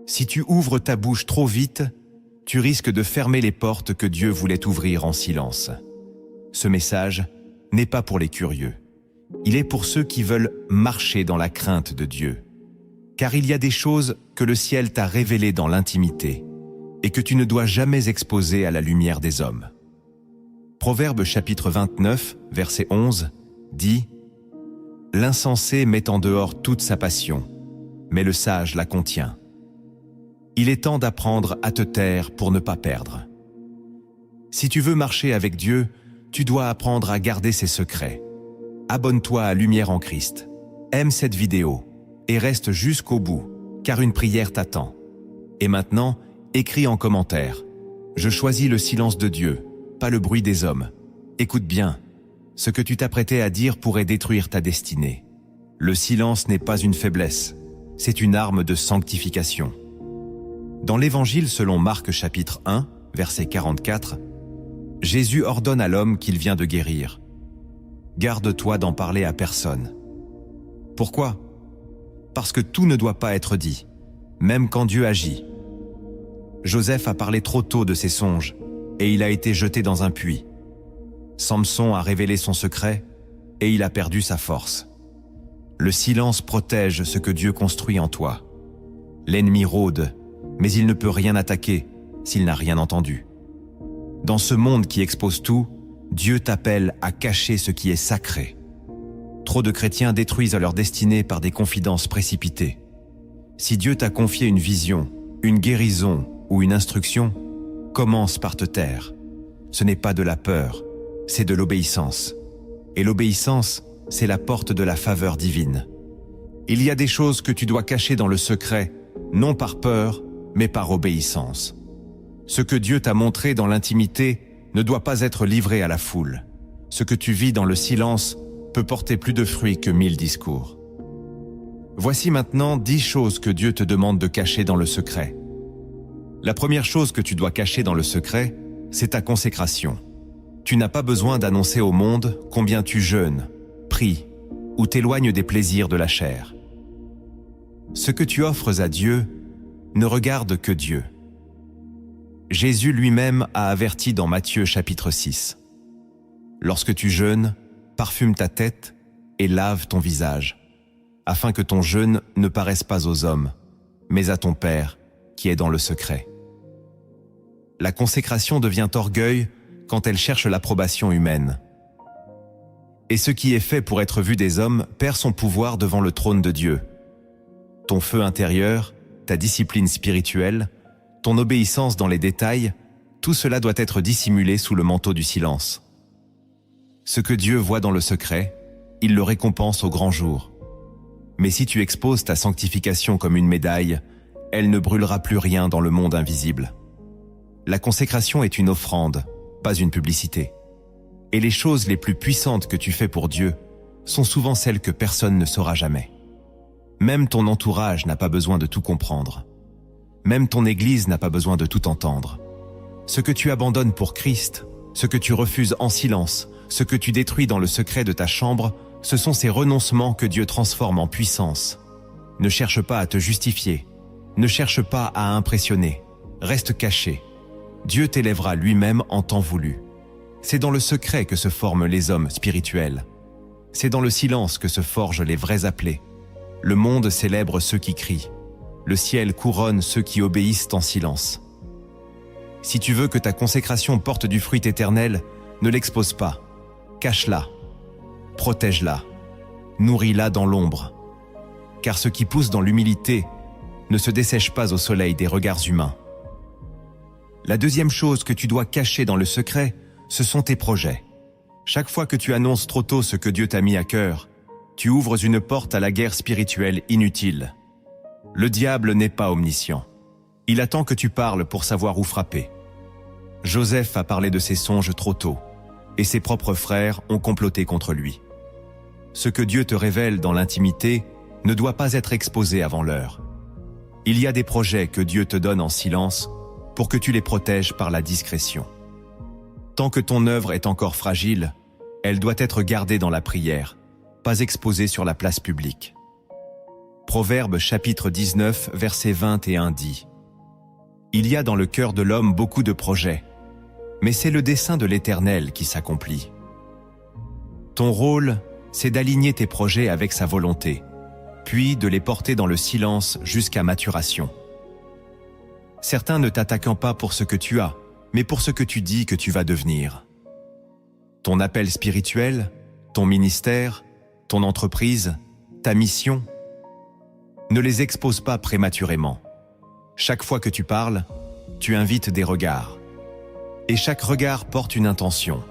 Si tu ouvres ta bouche trop vite, tu risques de fermer les portes que Dieu voulait ouvrir en silence. Ce message n'est pas pour les curieux. Il est pour ceux qui veulent marcher dans la crainte de Dieu. Car il y a des choses que le ciel t'a révélées dans l'intimité et que tu ne dois jamais exposer à la lumière des hommes. Proverbe chapitre 29, verset 11, dit « L'insensé met en dehors toute sa passion, mais le sage la contient. » Il est temps d'apprendre à te taire pour ne pas perdre. Si tu veux marcher avec Dieu, tu dois apprendre à garder ses secrets. Abonne-toi à Lumière en Christ. Aime cette vidéo et reste jusqu'au bout, car une prière t'attend. Et maintenant, écris en commentaire. Je choisis le silence de Dieu, pas le bruit des hommes. Écoute bien, ce que tu t'apprêtais à dire pourrait détruire ta destinée. Le silence n'est pas une faiblesse, c'est une arme de sanctification. Dans l'Évangile selon Marc chapitre 1, verset 44, Jésus ordonne à l'homme qu'il vient de guérir. Garde-toi d'en parler à personne. Pourquoi? Parce que tout ne doit pas être dit, même quand Dieu agit. Joseph a parlé trop tôt de ses songes, et il a été jeté dans un puits. Samson a révélé son secret, et il a perdu sa force. Le silence protège ce que Dieu construit en toi. L'ennemi rôde, mais il ne peut rien attaquer s'il n'a rien entendu. Dans ce monde qui expose tout, Dieu t'appelle à cacher ce qui est sacré. Trop de chrétiens détruisent leur destinée par des confidences précipitées. Si Dieu t'a confié une vision, une guérison ou une instruction, commence par te taire. Ce n'est pas de la peur, c'est de l'obéissance. Et l'obéissance, c'est la porte de la faveur divine. Il y a des choses que tu dois cacher dans le secret, non par peur, mais par obéissance. Ce que Dieu t'a montré dans l'intimité ne doit pas être livré à la foule. Ce que tu vis dans le silence peut porter plus de fruits que 1000 discours. Voici maintenant 10 choses que Dieu te demande de cacher dans le secret. La première chose que tu dois cacher dans le secret, c'est ta consécration. Tu n'as pas besoin d'annoncer au monde combien tu jeûnes, pries ou t'éloignes des plaisirs de la chair. Ce que tu offres à Dieu ne regarde que Dieu. Jésus lui-même a averti dans Matthieu chapitre 6. Lorsque tu jeûnes, parfume ta tête et lave ton visage, afin que ton jeûne ne paraisse pas aux hommes, mais à ton Père qui est dans le secret. La consécration devient orgueil quand elle cherche l'approbation humaine. Et ce qui est fait pour être vu des hommes perd son pouvoir devant le trône de Dieu. Ton feu intérieur, ta discipline spirituelle, ton obéissance dans les détails, tout cela doit être dissimulé sous le manteau du silence. Ce que Dieu voit dans le secret, il le récompense au grand jour. Mais si tu exposes ta sanctification comme une médaille, elle ne brûlera plus rien dans le monde invisible. La consécration est une offrande, pas une publicité. Et les choses les plus puissantes que tu fais pour Dieu sont souvent celles que personne ne saura jamais. Même ton entourage n'a pas besoin de tout comprendre. Même ton Église n'a pas besoin de tout entendre. Ce que tu abandonnes pour Christ, ce que tu refuses en silence, ce que tu détruis dans le secret de ta chambre, ce sont ces renoncements que Dieu transforme en puissance. Ne cherche pas à te justifier. Ne cherche pas à impressionner. Reste caché. Dieu t'élèvera lui-même en temps voulu. C'est dans le secret que se forment les hommes spirituels. C'est dans le silence que se forgent les vrais appelés. Le monde célèbre ceux qui crient. Le ciel couronne ceux qui obéissent en silence. Si tu veux que ta consécration porte du fruit éternel, ne l'expose pas. Cache-la. Protège-la. Nourris-la dans l'ombre. Car ce qui pousse dans l'humilité ne se dessèche pas au soleil des regards humains. La deuxième chose que tu dois cacher dans le secret, ce sont tes projets. Chaque fois que tu annonces trop tôt ce que Dieu t'a mis à cœur, tu ouvres une porte à la guerre spirituelle inutile. Le diable n'est pas omniscient. Il attend que tu parles pour savoir où frapper. Joseph a parlé de ses songes trop tôt, et ses propres frères ont comploté contre lui. Ce que Dieu te révèle dans l'intimité ne doit pas être exposé avant l'heure. Il y a des projets que Dieu te donne en silence pour que tu les protèges par la discrétion. Tant que ton œuvre est encore fragile, elle doit être gardée dans la prière, pas exposée sur la place publique. Proverbes chapitre 19, verset 21 dit « Il y a dans le cœur de l'homme beaucoup de projets, mais c'est le dessein de l'Éternel qui s'accomplit. » Ton rôle, c'est d'aligner tes projets avec sa volonté, puis de les porter dans le silence jusqu'à maturation. Certains ne t'attaquant pas pour ce que tu as, mais pour ce que tu dis que tu vas devenir. Ton appel spirituel, ton ministère, ton entreprise, ta mission, ne les expose pas prématurément. Chaque fois que tu parles, tu invites des regards. Et chaque regard porte une intention.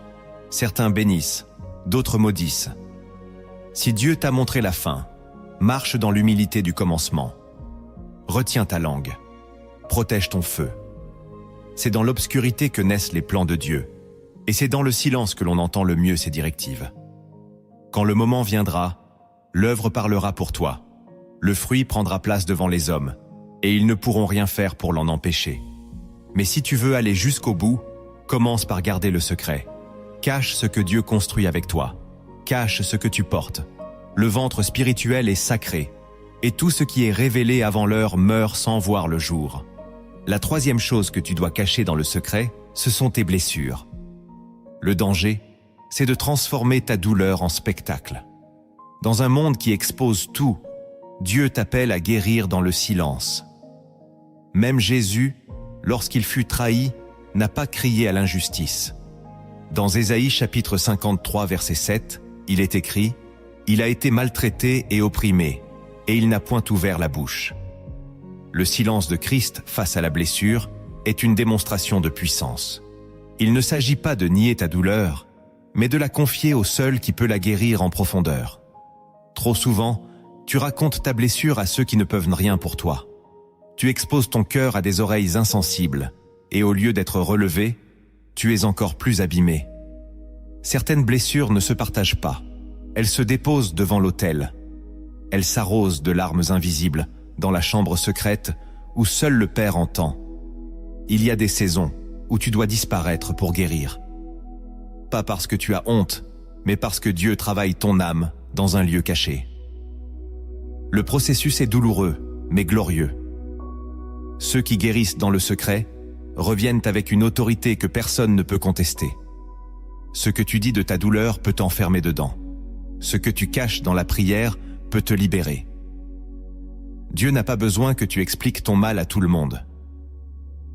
Certains bénissent, d'autres maudissent. Si Dieu t'a montré la fin, marche dans l'humilité du commencement. Retiens ta langue. Protège ton feu. C'est dans l'obscurité que naissent les plans de Dieu, et c'est dans le silence que l'on entend le mieux ses directives. Quand le moment viendra, l'œuvre parlera pour toi. Le fruit prendra place devant les hommes, et ils ne pourront rien faire pour l'en empêcher. Mais si tu veux aller jusqu'au bout, commence par garder le secret. Cache ce que Dieu construit avec toi. Cache ce que tu portes. Le ventre spirituel est sacré, et tout ce qui est révélé avant l'heure meurt sans voir le jour. La troisième chose que tu dois cacher dans le secret, ce sont tes blessures. Le danger, c'est de transformer ta douleur en spectacle. Dans un monde qui expose tout, Dieu t'appelle à guérir dans le silence. Même Jésus, lorsqu'il fut trahi, n'a pas crié à l'injustice. Dans Ésaïe chapitre 53 verset 7, il est écrit « Il a été maltraité et opprimé, et il n'a point ouvert la bouche. » Le silence de Christ face à la blessure est une démonstration de puissance. Il ne s'agit pas de nier ta douleur, mais de la confier au seul qui peut la guérir en profondeur. Trop souvent, tu racontes ta blessure à ceux qui ne peuvent rien pour toi. Tu exposes ton cœur à des oreilles insensibles, et au lieu d'être relevé, tu es encore plus abîmé. Certaines blessures ne se partagent pas. Elles se déposent devant l'autel. Elles s'arrosent de larmes invisibles dans la chambre secrète où seul le Père entend. Il y a des saisons où tu dois disparaître pour guérir. Pas parce que tu as honte, mais parce que Dieu travaille ton âme dans un lieu caché. Le processus est douloureux, mais glorieux. Ceux qui guérissent dans le secret reviennent avec une autorité que personne ne peut contester. Ce que tu dis de ta douleur peut t'enfermer dedans. Ce que tu caches dans la prière peut te libérer. Dieu n'a pas besoin que tu expliques ton mal à tout le monde.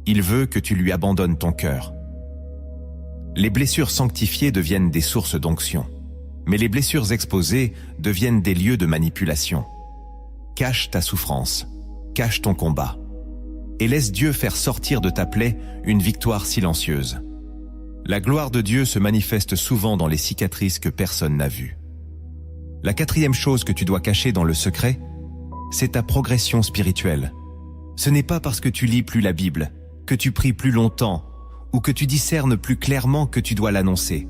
Il veut que tu lui abandonnes ton cœur. Les blessures sanctifiées deviennent des sources d'onction, mais les blessures exposées deviennent des lieux de manipulation. Cache ta souffrance, cache ton combat, et laisse Dieu faire sortir de ta plaie une victoire silencieuse. La gloire de Dieu se manifeste souvent dans les cicatrices que personne n'a vues. La quatrième chose que tu dois cacher dans le secret, c'est ta progression spirituelle. Ce n'est pas parce que tu lis plus la Bible, que tu pries plus longtemps, ou que tu discernes plus clairement que tu dois l'annoncer.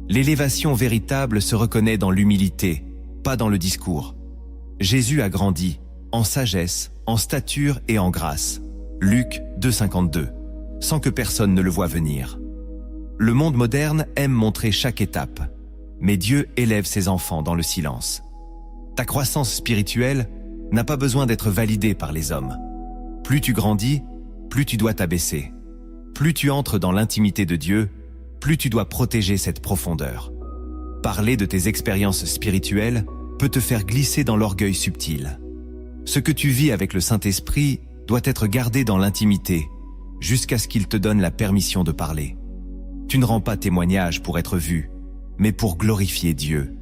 L'élévation véritable se reconnaît dans l'humilité, pas dans le discours. Jésus a grandi, en sagesse, en stature et en grâce. Luc 2,52, sans que personne ne le voie venir. Le monde moderne aime montrer chaque étape, mais Dieu élève ses enfants dans le silence. Ta croissance spirituelle n'a pas besoin d'être validée par les hommes. Plus tu grandis, plus tu dois t'abaisser. Plus tu entres dans l'intimité de Dieu, plus tu dois protéger cette profondeur. Parler de tes expériences spirituelles peut te faire glisser dans l'orgueil subtil. Ce que tu vis avec le Saint-Esprit doit être gardé dans l'intimité, jusqu'à ce qu'il te donne la permission de parler. Tu ne rends pas témoignage pour être vu, mais pour glorifier Dieu.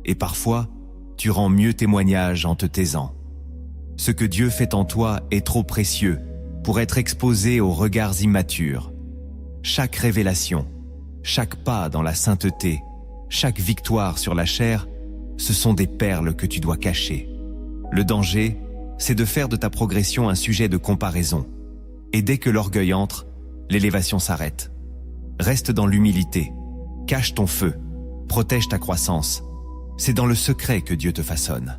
Et parfois, tu rends mieux témoignage en te taisant. Ce que Dieu fait en toi est trop précieux pour être exposé aux regards immatures. Chaque révélation, chaque pas dans la sainteté, chaque victoire sur la chair, ce sont des perles que tu dois cacher. Le danger, c'est de faire de ta progression un sujet de comparaison. Et dès que l'orgueil entre, l'élévation s'arrête. Reste dans l'humilité, cache ton feu, protège ta croissance. C'est dans le secret que Dieu te façonne.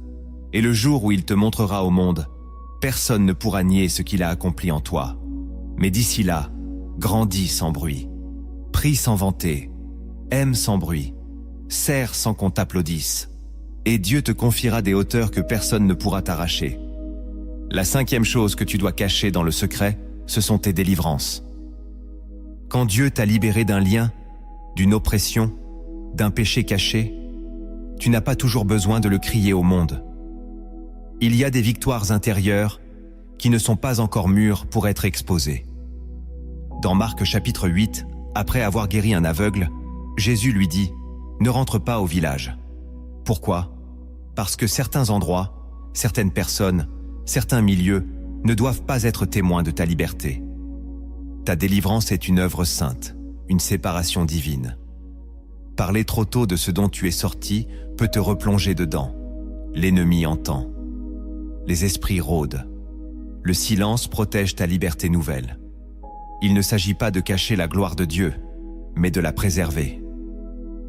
Et le jour où il te montrera au monde, personne ne pourra nier ce qu'il a accompli en toi. Mais d'ici là, grandis sans bruit, prie sans vanter, aime sans bruit, sers sans qu'on t'applaudisse, et Dieu te confiera des hauteurs que personne ne pourra t'arracher. La 5e chose que tu dois cacher dans le secret, ce sont tes délivrances. Quand Dieu t'a libéré d'un lien, d'une oppression, d'un péché caché, tu n'as pas toujours besoin de le crier au monde. Il y a des victoires intérieures qui ne sont pas encore mûres pour être exposées. Dans Marc chapitre 8, après avoir guéri un aveugle, Jésus lui dit « Ne rentre pas au village ». Pourquoi ? Parce que certains endroits, certaines personnes, certains milieux ne doivent pas être témoins de ta liberté. Ta délivrance est une œuvre sainte, une séparation divine. Parler trop tôt de ce dont tu es sorti peut te replonger dedans. L'ennemi entend. Les esprits rôdent. Le silence protège ta liberté nouvelle. Il ne s'agit pas de cacher la gloire de Dieu, mais de la préserver.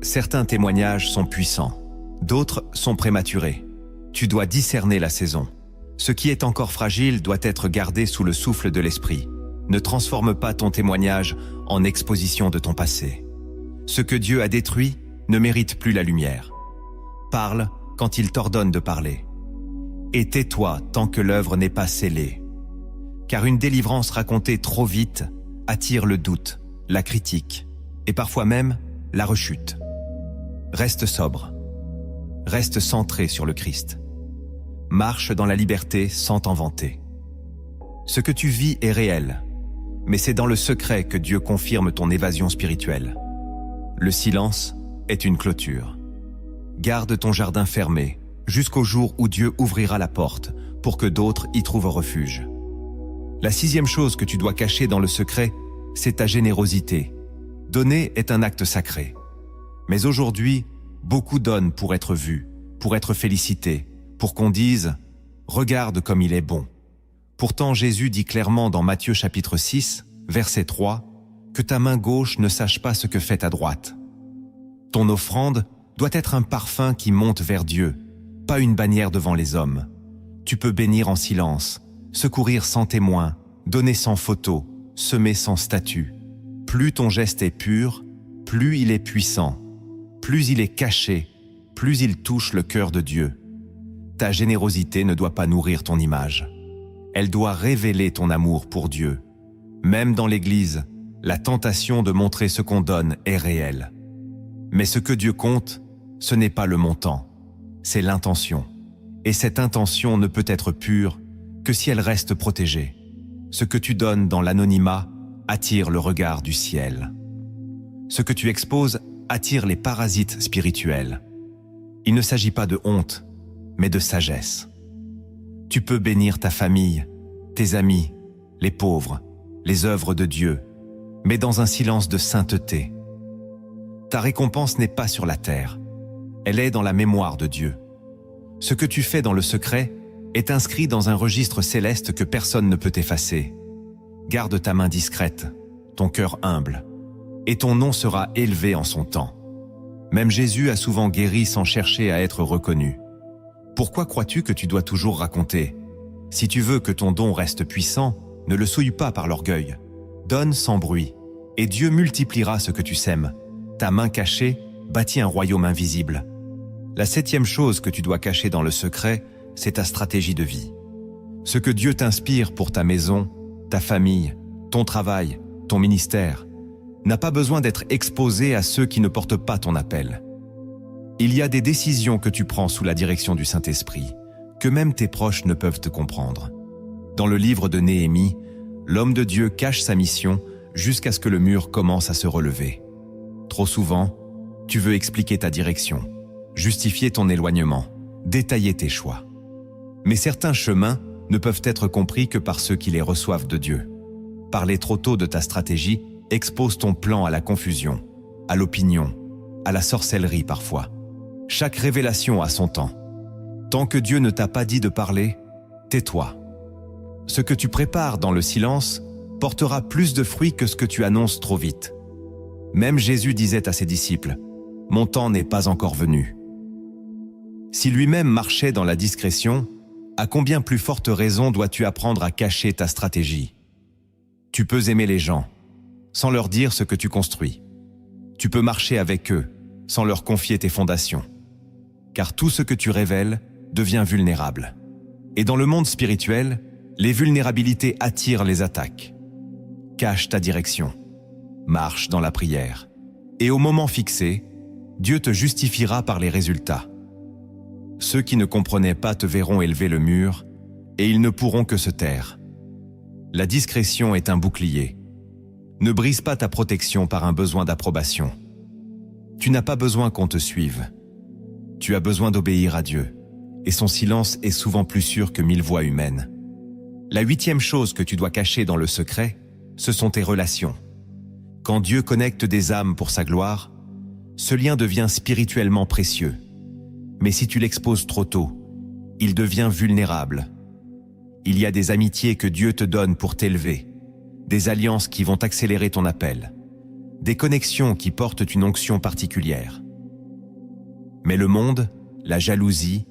Certains témoignages sont puissants, d'autres sont prématurés. Tu dois discerner la saison. Ce qui est encore fragile doit être gardé sous le souffle de l'esprit. Ne transforme pas ton témoignage en exposition de ton passé. Ce que Dieu a détruit ne mérite plus la lumière. Parle quand il t'ordonne de parler. Et tais-toi tant que l'œuvre n'est pas scellée. Car une délivrance racontée trop vite attire le doute, la critique et parfois même la rechute. Reste sobre. Reste centré sur le Christ. Marche dans la liberté sans t'en vanter. Ce que tu vis est réel, mais c'est dans le secret que Dieu confirme ton évasion spirituelle. Le silence est une clôture. Garde ton jardin fermé jusqu'au jour où Dieu ouvrira la porte pour que d'autres y trouvent refuge. La 6e chose que tu dois cacher dans le secret, c'est ta générosité. Donner est un acte sacré. Mais aujourd'hui, beaucoup donnent pour être vus, pour être félicités, pour qu'on dise « Regarde comme il est bon ». Pourtant, Jésus dit clairement dans Matthieu chapitre 6, verset 3, que ta main gauche ne sache pas ce que fait ta droite. Ton offrande doit être un parfum qui monte vers Dieu, pas une bannière devant les hommes. Tu peux bénir en silence, secourir sans témoin, donner sans photo, semer sans statut. Plus ton geste est pur, plus il est puissant. Plus il est caché, plus il touche le cœur de Dieu. Ta générosité ne doit pas nourrir ton image. Elle doit révéler ton amour pour Dieu. Même dans l'Église, la tentation de montrer ce qu'on donne est réelle. Mais ce que Dieu compte, ce n'est pas le montant, c'est l'intention. Et cette intention ne peut être pure que si elle reste protégée. Ce que tu donnes dans l'anonymat attire le regard du ciel. Ce que tu exposes attire les parasites spirituels. Il ne s'agit pas de honte, mais de sagesse. Tu peux bénir ta famille, tes amis, les pauvres, les œuvres de Dieu, mais dans un silence de sainteté. Ta récompense n'est pas sur la terre, elle est dans la mémoire de Dieu. Ce que tu fais dans le secret est inscrit dans un registre céleste que personne ne peut effacer. Garde ta main discrète, ton cœur humble, et ton nom sera élevé en son temps. Même Jésus a souvent guéri sans chercher à être reconnu. Pourquoi crois-tu que tu dois toujours raconter ? Si tu veux que ton don reste puissant, ne le souille pas par l'orgueil. Donne sans bruit, et Dieu multipliera ce que tu sèmes. Ta main cachée bâtit un royaume invisible. La 7e chose que tu dois cacher dans le secret, c'est ta stratégie de vie. Ce que Dieu t'inspire pour ta maison, ta famille, ton travail, ton ministère, n'a pas besoin d'être exposé à ceux qui ne portent pas ton appel. Il y a des décisions que tu prends sous la direction du Saint-Esprit, que même tes proches ne peuvent te comprendre. Dans le livre de Néhémie, l'homme de Dieu cache sa mission jusqu'à ce que le mur commence à se relever. Trop souvent, tu veux expliquer ta direction, justifier ton éloignement, détailler tes choix. Mais certains chemins ne peuvent être compris que par ceux qui les reçoivent de Dieu. Parler trop tôt de ta stratégie expose ton plan à la confusion, à l'opinion, à la sorcellerie parfois. Chaque révélation a son temps. Tant que Dieu ne t'a pas dit de parler, tais-toi. Ce que tu prépares dans le silence portera plus de fruits que ce que tu annonces trop vite. Même Jésus disait à ses disciples, « Mon temps n'est pas encore venu ». Si lui-même marchait dans la discrétion, à combien plus forte raison dois-tu apprendre à cacher ta stratégie ? Tu peux aimer les gens, sans leur dire ce que tu construis. Tu peux marcher avec eux, sans leur confier tes fondations. car tout ce que tu révèles devient vulnérable. Et dans le monde spirituel, les vulnérabilités attirent les attaques. Cache ta direction, marche dans la prière, et au moment fixé, Dieu te justifiera par les résultats. Ceux qui ne comprenaient pas te verront élever le mur, et ils ne pourront que se taire. La discrétion est un bouclier. Ne brise pas ta protection par un besoin d'approbation. Tu n'as pas besoin qu'on te suive. Tu as besoin d'obéir à Dieu, et son silence est souvent plus sûr que 1000 voix humaines. La 8e chose que tu dois cacher dans le secret, ce sont tes relations. Quand Dieu connecte des âmes pour sa gloire, ce lien devient spirituellement précieux. Mais si tu l'exposes trop tôt, il devient vulnérable. Il y a des amitiés que Dieu te donne pour t'élever, des alliances qui vont accélérer ton appel, des connexions qui portent une onction particulière. Mais le monde, la jalousie,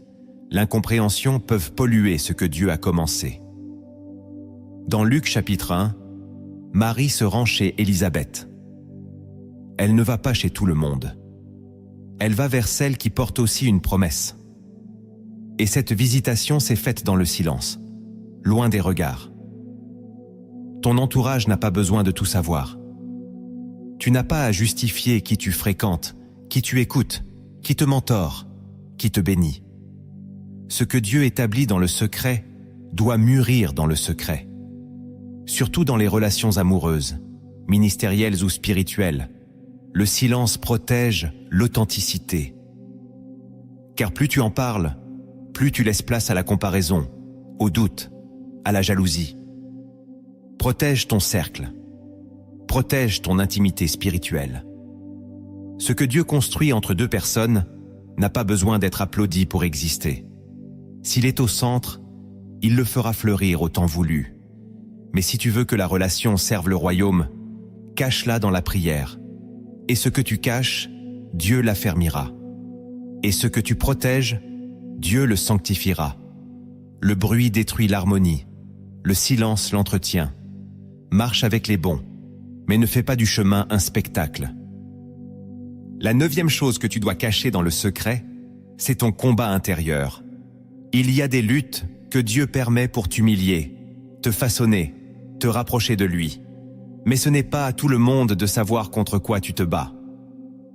l'incompréhension peuvent polluer ce que Dieu a commencé. Dans Luc chapitre 1, Marie se rend chez Élisabeth. Elle ne va pas chez tout le monde. Elle va vers celle qui porte aussi une promesse. Et cette visitation s'est faite dans le silence, loin des regards. Ton entourage n'a pas besoin de tout savoir. Tu n'as pas à justifier qui tu fréquentes, qui tu écoutes, qui te mentore, qui te bénit. Ce que Dieu établit dans le secret doit mûrir dans le secret. Surtout dans les relations amoureuses, ministérielles ou spirituelles, le silence protège l'authenticité. Car plus tu en parles, plus tu laisses place à la comparaison, au doute, à la jalousie. Protège ton cercle. Protège ton intimité spirituelle. Ce que Dieu construit entre deux personnes n'a pas besoin d'être applaudi pour exister. S'il est au centre, il le fera fleurir au temps voulu. Mais si tu veux que la relation serve le royaume, cache-la dans la prière. Et ce que tu caches, Dieu l'affermira. Et ce que tu protèges, Dieu le sanctifiera. Le bruit détruit l'harmonie. Le silence l'entretient. Marche avec les bons, mais ne fais pas du chemin un spectacle. La 9e chose que tu dois cacher dans le secret, c'est ton combat intérieur. Il y a des luttes que Dieu permet pour t'humilier, te façonner, te rapprocher de lui. Mais ce n'est pas à tout le monde de savoir contre quoi tu te bats.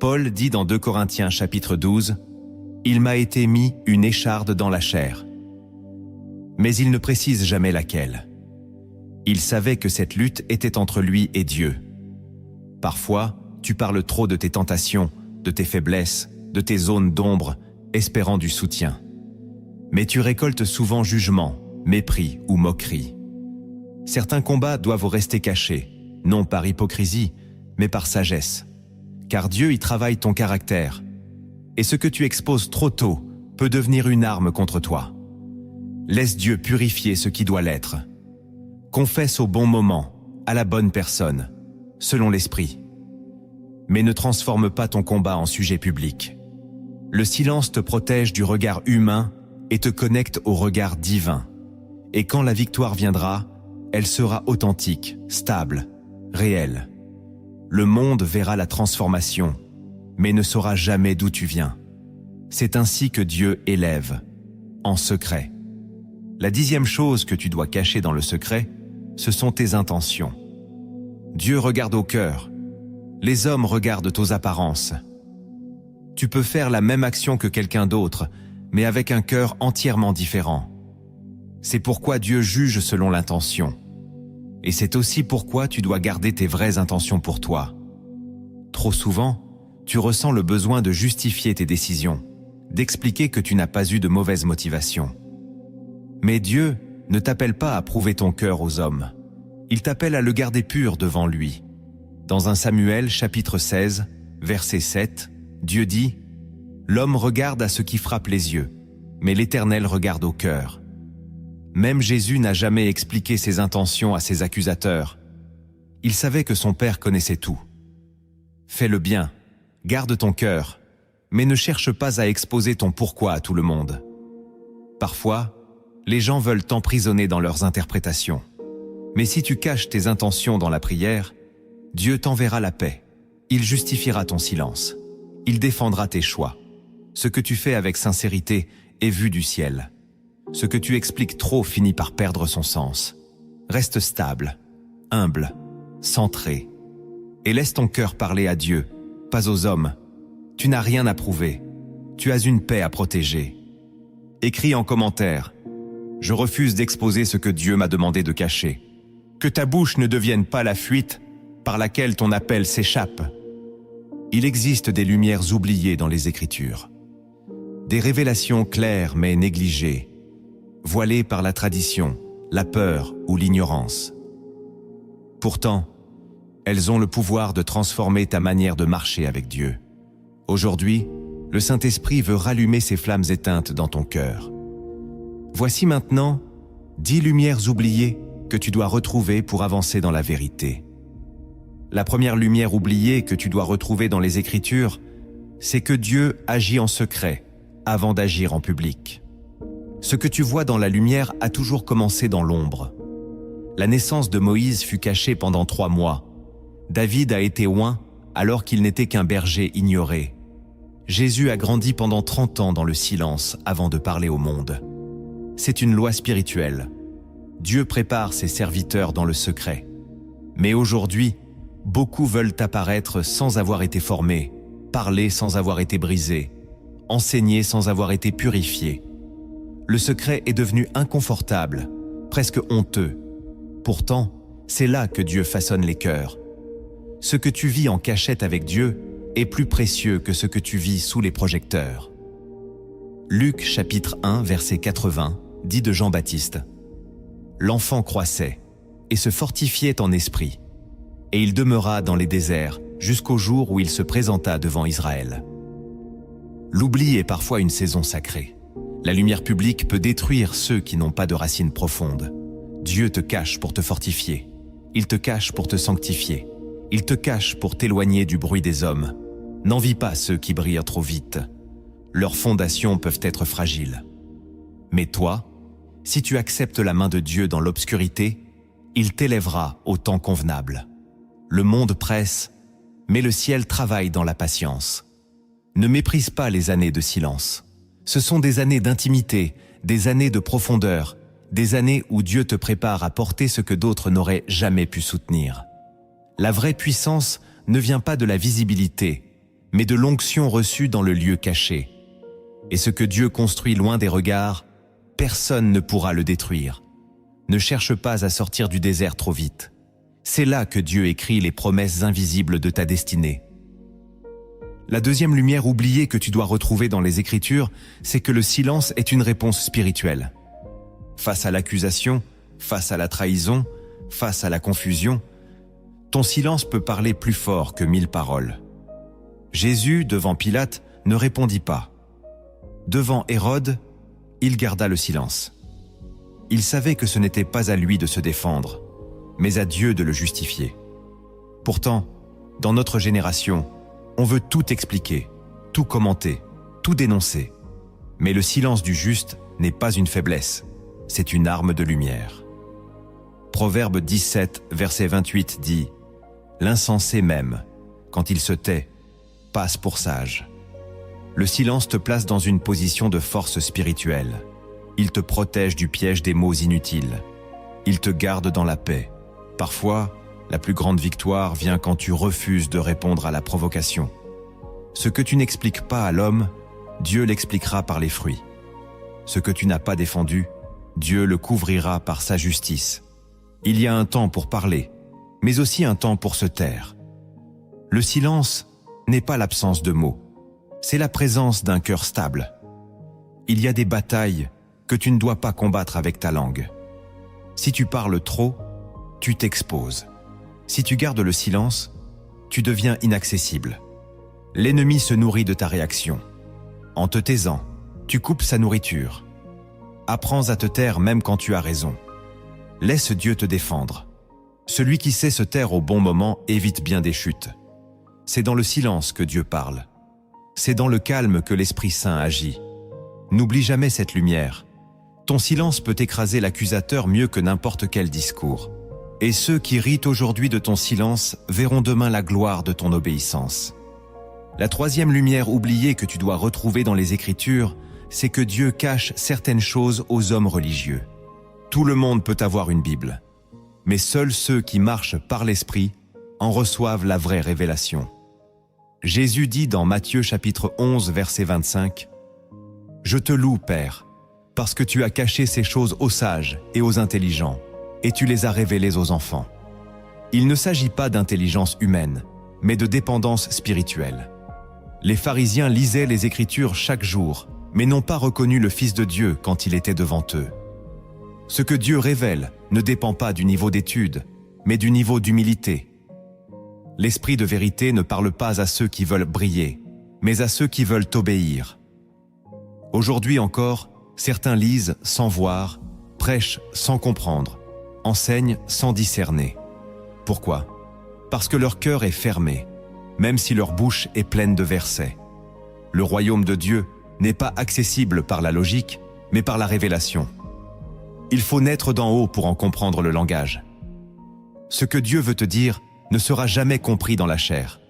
Paul dit dans 2 Corinthiens chapitre 12, « Il m'a été mis une écharde dans la chair. » Mais il ne précise jamais laquelle. Il savait que cette lutte était entre lui et Dieu. Parfois, tu parles trop de tes tentations, de tes faiblesses, de tes zones d'ombre, espérant du soutien. Mais tu récoltes souvent jugement, mépris ou moquerie. Certains combats doivent rester cachés, non par hypocrisie, mais par sagesse. Car Dieu y travaille ton caractère. Et ce que tu exposes trop tôt peut devenir une arme contre toi. Laisse Dieu purifier ce qui doit l'être. Confesse au bon moment, à la bonne personne, selon l'esprit. Mais ne transforme pas ton combat en sujet public. Le silence te protège du regard humain et te connecte au regard divin. Et quand la victoire viendra, elle sera authentique, stable, réelle. Le monde verra la transformation, mais ne saura jamais d'où tu viens. C'est ainsi que Dieu élève, en secret. La 10e chose que tu dois cacher dans le secret, ce sont tes intentions. Dieu regarde au cœur. Les hommes regardent aux apparences. Tu peux faire la même action que quelqu'un d'autre, mais avec un cœur entièrement différent. C'est pourquoi Dieu juge selon l'intention. Et c'est aussi pourquoi tu dois garder tes vraies intentions pour toi. Trop souvent, tu ressens le besoin de justifier tes décisions, d'expliquer que tu n'as pas eu de mauvaise motivation. Mais Dieu ne t'appelle pas à prouver ton cœur aux hommes. Il t'appelle à le garder pur devant lui. Dans 1 Samuel chapitre 16, verset 7, Dieu dit « L'homme regarde à ce qui frappe les yeux, mais l'Éternel regarde au cœur. » Même Jésus n'a jamais expliqué ses intentions à ses accusateurs. Il savait que son Père connaissait tout. Fais le bien, garde ton cœur, mais ne cherche pas à exposer ton pourquoi à tout le monde. Parfois, les gens veulent t'emprisonner dans leurs interprétations. Mais si tu caches tes intentions dans la prière, Dieu t'enverra la paix. Il justifiera ton silence. Il défendra tes choix. Ce que tu fais avec sincérité est vu du ciel. Ce que tu expliques trop finit par perdre son sens. Reste stable, humble, centré. Et laisse ton cœur parler à Dieu, pas aux hommes. Tu n'as rien à prouver. Tu as une paix à protéger. Écris en commentaire. Je refuse d'exposer ce que Dieu m'a demandé de cacher. Que ta bouche ne devienne pas la fuite par laquelle ton appel s'échappe. Il existe des lumières oubliées dans les Écritures. Des révélations claires mais négligées, voilées par la tradition, la peur ou l'ignorance. Pourtant, elles ont le pouvoir de transformer ta manière de marcher avec Dieu. Aujourd'hui, le Saint-Esprit veut rallumer ces flammes éteintes dans ton cœur. Voici maintenant 10 lumières oubliées que tu dois retrouver pour avancer dans la vérité. La première lumière oubliée que tu dois retrouver dans les Écritures, c'est que Dieu agit en secret avant d'agir en public. Ce que tu vois dans la lumière a toujours commencé dans l'ombre. La naissance de Moïse fut cachée pendant 3 mois. David a été oint alors qu'il n'était qu'un berger ignoré. Jésus a grandi pendant 30 ans dans le silence avant de parler au monde. C'est une loi spirituelle. Dieu prépare ses serviteurs dans le secret. Mais aujourd'hui, beaucoup veulent apparaître sans avoir été formés, parler sans avoir été brisés, enseigner sans avoir été purifiés. Le secret est devenu inconfortable, presque honteux. Pourtant, c'est là que Dieu façonne les cœurs. Ce que tu vis en cachette avec Dieu est plus précieux que ce que tu vis sous les projecteurs. Luc chapitre 1 verset 80 dit de Jean-Baptiste: « L'enfant croissait et se fortifiait en esprit, et il demeura dans les déserts jusqu'au jour où il se présenta devant Israël. » L'oubli est parfois une saison sacrée. La lumière publique peut détruire ceux qui n'ont pas de racines profondes. Dieu te cache pour te fortifier. Il te cache pour te sanctifier. Il te cache pour t'éloigner du bruit des hommes. N'envie pas ceux qui brillent trop vite. Leurs fondations peuvent être fragiles. Mais toi, si tu acceptes la main de Dieu dans l'obscurité, il t'élèvera au temps convenable. Le monde presse, mais le ciel travaille dans la patience. Ne méprise pas les années de silence. Ce sont des années d'intimité, des années de profondeur, des années où Dieu te prépare à porter ce que d'autres n'auraient jamais pu soutenir. La vraie puissance ne vient pas de la visibilité, mais de l'onction reçue dans le lieu caché. Et ce que Dieu construit loin des regards, personne ne pourra le détruire. Ne cherche pas à sortir du désert trop vite. C'est là que Dieu écrit les promesses invisibles de ta destinée. La deuxième lumière oubliée que tu dois retrouver dans les Écritures, c'est que le silence est une réponse spirituelle. Face à l'accusation, face à la trahison, face à la confusion, ton silence peut parler plus fort que 1000 paroles. Jésus, devant Pilate, ne répondit pas. Devant Hérode, il garda le silence. Il savait que ce n'était pas à lui de se défendre, mais à Dieu de le justifier. Pourtant, dans notre génération, on veut tout expliquer, tout commenter, tout dénoncer. Mais le silence du juste n'est pas une faiblesse, c'est une arme de lumière. Proverbe 17, verset 28 dit « L'insensé même, quand il se tait, passe pour sage. » Le silence te place dans une position de force spirituelle. Il te protège du piège des mots inutiles. Il te garde dans la paix. Parfois, la plus grande victoire vient quand tu refuses de répondre à la provocation. Ce que tu n'expliques pas à l'homme, Dieu l'expliquera par les fruits. Ce que tu n'as pas défendu, Dieu le couvrira par sa justice. Il y a un temps pour parler, mais aussi un temps pour se taire. Le silence n'est pas l'absence de mots, c'est la présence d'un cœur stable. Il y a des batailles que tu ne dois pas combattre avec ta langue. Si tu parles trop, tu t'exposes. Si tu gardes le silence, tu deviens inaccessible. L'ennemi se nourrit de ta réaction. En te taisant, tu coupes sa nourriture. Apprends à te taire même quand tu as raison. Laisse Dieu te défendre. Celui qui sait se taire au bon moment évite bien des chutes. C'est dans le silence que Dieu parle. C'est dans le calme que l'Esprit Saint agit. N'oublie jamais cette lumière. Ton silence peut écraser l'accusateur mieux que n'importe quel discours. Et ceux qui rient aujourd'hui de ton silence verront demain la gloire de ton obéissance. La troisième lumière oubliée que tu dois retrouver dans les Écritures, c'est que Dieu cache certaines choses aux hommes religieux. Tout le monde peut avoir une Bible, mais seuls ceux qui marchent par l'Esprit en reçoivent la vraie révélation. Jésus dit dans Matthieu chapitre 11, verset 25, « Je te loue, Père, parce que tu as caché ces choses aux sages et aux intelligents, et tu les as révélées aux enfants. » Il ne s'agit pas d'intelligence humaine, mais de dépendance spirituelle. Les pharisiens lisaient les Écritures chaque jour, mais n'ont pas reconnu le Fils de Dieu quand il était devant eux. Ce que Dieu révèle ne dépend pas du niveau d'étude, mais du niveau d'humilité. L'Esprit de vérité ne parle pas à ceux qui veulent briller, mais à ceux qui veulent obéir. Aujourd'hui encore, certains lisent sans voir, prêchent sans comprendre, enseignent sans discerner. Pourquoi ? Parce que leur cœur est fermé, même si leur bouche est pleine de versets. Le royaume de Dieu n'est pas accessible par la logique, mais par la révélation. Il faut naître d'en haut pour en comprendre le langage. Ce que Dieu veut te dire ne sera jamais compris dans la chair.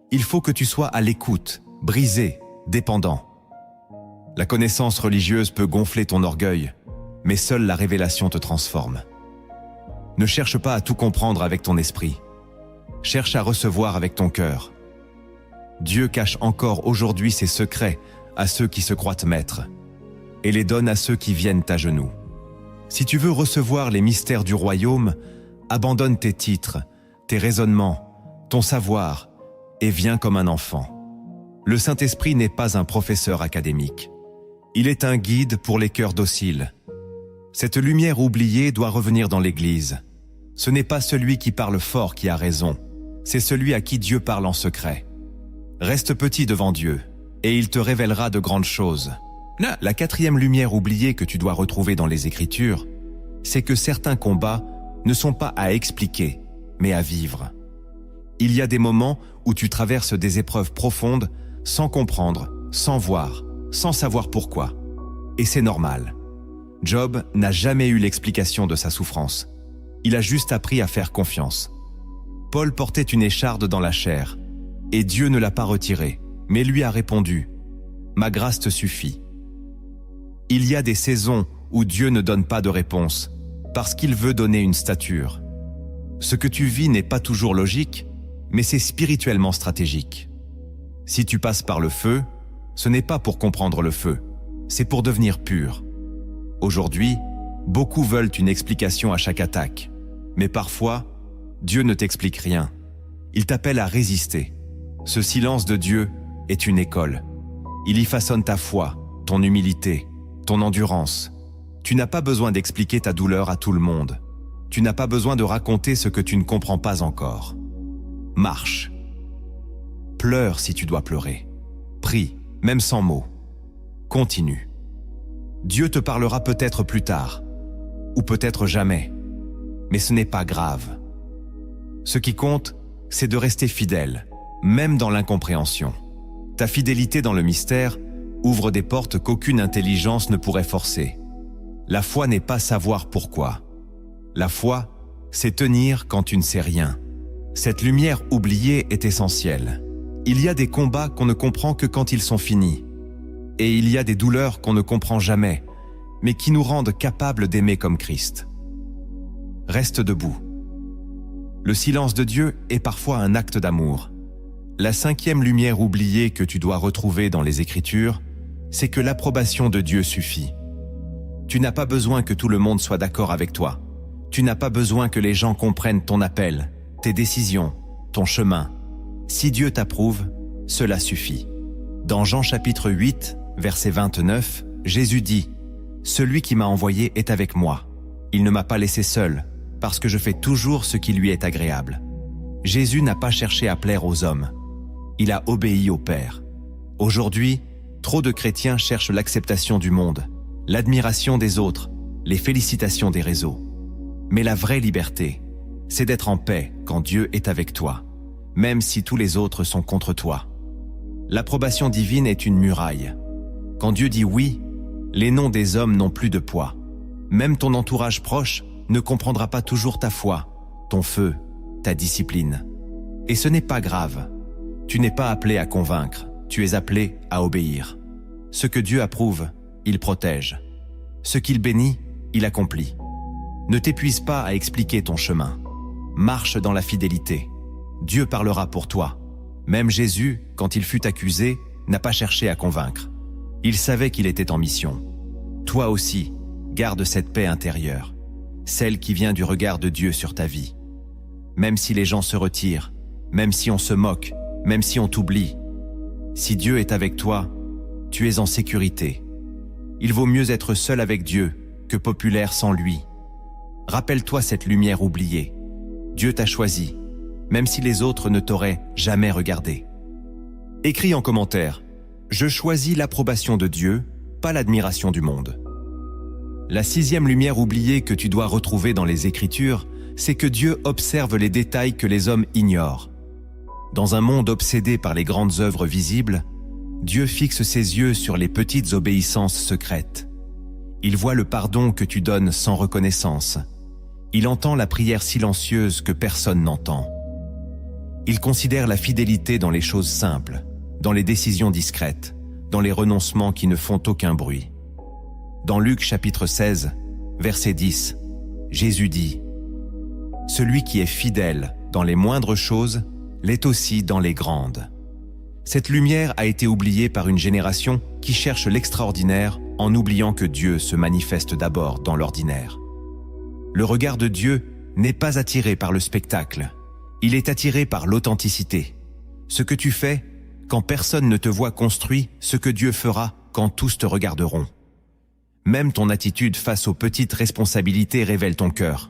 Il faut que tu sois à l'écoute, brisé, dépendant. La connaissance religieuse peut gonfler ton orgueil, mais seule la révélation te transforme. Ne cherche pas à tout comprendre avec ton esprit. Cherche à recevoir avec ton cœur. Dieu cache encore aujourd'hui ses secrets à ceux qui se croient maîtres et les donne à ceux qui viennent à genoux. Si tu veux recevoir les mystères du royaume, abandonne tes titres, tes raisonnements, ton savoir et viens comme un enfant. Le Saint-Esprit n'est pas un professeur académique. Il est un guide pour les cœurs dociles. Cette lumière oubliée doit revenir dans l'Église. Ce n'est pas celui qui parle fort qui a raison, c'est celui à qui Dieu parle en secret. Reste petit devant Dieu, et il te révélera de grandes choses. La quatrième lumière oubliée que tu dois retrouver dans les Écritures, c'est que certains combats ne sont pas à expliquer, mais à vivre. Il y a des moments où tu traverses des épreuves profondes sans comprendre, sans voir, sans savoir pourquoi. Et c'est normal. Job n'a jamais eu l'explication de sa souffrance. Il a juste appris à faire confiance. Paul portait une écharde dans la chair, et Dieu ne l'a pas retirée, mais lui a répondu « Ma grâce te suffit ». Il y a des saisons où Dieu ne donne pas de réponse, parce qu'il veut donner une stature. Ce que tu vis n'est pas toujours logique, mais c'est spirituellement stratégique. Si tu passes par le feu, ce n'est pas pour comprendre le feu, c'est pour devenir pur. Aujourd'hui, beaucoup veulent une explication à chaque attaque, mais parfois, Dieu ne t'explique rien. Il t'appelle à résister. Ce silence de Dieu est une école. Il y façonne ta foi, ton humilité, ton endurance. Tu n'as pas besoin d'expliquer ta douleur à tout le monde. Tu n'as pas besoin de raconter ce que tu ne comprends pas encore. Marche. Pleure si tu dois pleurer. Prie, même sans mots. Continue. Dieu te parlera peut-être plus tard, ou peut-être jamais, mais ce n'est pas grave. Ce qui compte, c'est de rester fidèle, même dans l'incompréhension. Ta fidélité dans le mystère ouvre des portes qu'aucune intelligence ne pourrait forcer. La foi n'est pas savoir pourquoi. La foi, c'est tenir quand tu ne sais rien. Cette lumière oubliée est essentielle. Il y a des combats qu'on ne comprend que quand ils sont finis. Et il y a des douleurs qu'on ne comprend jamais, mais qui nous rendent capables d'aimer comme Christ. Reste debout. Le silence de Dieu est parfois un acte d'amour. La cinquième lumière oubliée que tu dois retrouver dans les Écritures, c'est que l'approbation de Dieu suffit. Tu n'as pas besoin que tout le monde soit d'accord avec toi. Tu n'as pas besoin que les gens comprennent ton appel, tes décisions, ton chemin. Si Dieu t'approuve, cela suffit. Dans Jean chapitre 8, verset 29, Jésus dit « Celui qui m'a envoyé est avec moi. Il ne m'a pas laissé seul, parce que je fais toujours ce qui lui est agréable. » Jésus n'a pas cherché à plaire aux hommes. Il a obéi au Père. Aujourd'hui, trop de chrétiens cherchent l'acceptation du monde, l'admiration des autres, les félicitations des réseaux. Mais la vraie liberté, c'est d'être en paix quand Dieu est avec toi, même si tous les autres sont contre toi. L'approbation divine est une muraille. Quand Dieu dit oui, les noms des hommes n'ont plus de poids. Même ton entourage proche ne comprendra pas toujours ta foi, ton feu, ta discipline. Et ce n'est pas grave. Tu n'es pas appelé à convaincre, tu es appelé à obéir. Ce que Dieu approuve, il protège. Ce qu'il bénit, il accomplit. Ne t'épuise pas à expliquer ton chemin. Marche dans la fidélité. Dieu parlera pour toi. Même Jésus, quand il fut accusé, n'a pas cherché à convaincre. Il savait qu'il était en mission. Toi aussi, garde cette paix intérieure, celle qui vient du regard de Dieu sur ta vie. Même si les gens se retirent, même si on se moque, même si on t'oublie, si Dieu est avec toi, tu es en sécurité. Il vaut mieux être seul avec Dieu que populaire sans lui. Rappelle-toi cette lumière oubliée. Dieu t'a choisi, même si les autres ne t'auraient jamais regardé. Écris en commentaire « Je choisis l'approbation de Dieu, pas l'admiration du monde ». La 6e lumière oubliée que tu dois retrouver dans les Écritures, c'est que Dieu observe les détails que les hommes ignorent. Dans un monde obsédé par les grandes œuvres visibles, Dieu fixe ses yeux sur les petites obéissances secrètes. Il voit le pardon que tu donnes sans reconnaissance. Il entend la prière silencieuse que personne n'entend. Il considère la fidélité dans les choses simples, dans les décisions discrètes, dans les renoncements qui ne font aucun bruit. Dans Luc chapitre 16, verset 10, Jésus dit « Celui qui est fidèle dans les moindres choses l'est aussi dans les grandes. » Cette lumière a été oubliée par une génération qui cherche l'extraordinaire en oubliant que Dieu se manifeste d'abord dans l'ordinaire. Le regard de Dieu n'est pas attiré par le spectacle, il est attiré par l'authenticité. Ce que tu fais quand personne ne te voit construit ce que Dieu fera quand tous te regarderont. Même ton attitude face aux petites responsabilités révèle ton cœur.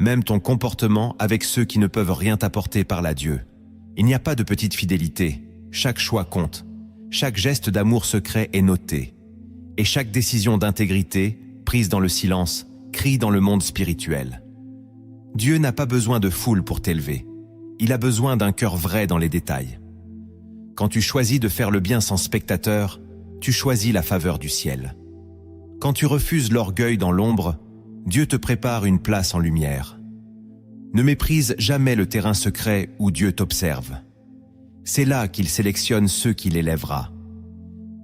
Même ton comportement avec ceux qui ne peuvent rien t'apporter parle à Dieu. Il n'y a pas de petite fidélité. Chaque choix compte. Chaque geste d'amour secret est noté. Et chaque décision d'intégrité, prise dans le silence, crie dans le monde spirituel. Dieu n'a pas besoin de foule pour t'élever. Il a besoin d'un cœur vrai dans les détails. Quand tu choisis de faire le bien sans spectateur, tu choisis la faveur du ciel. Quand tu refuses l'orgueil dans l'ombre, Dieu te prépare une place en lumière. Ne méprise jamais le terrain secret où Dieu t'observe. C'est là qu'il sélectionne ceux qu'il élèvera.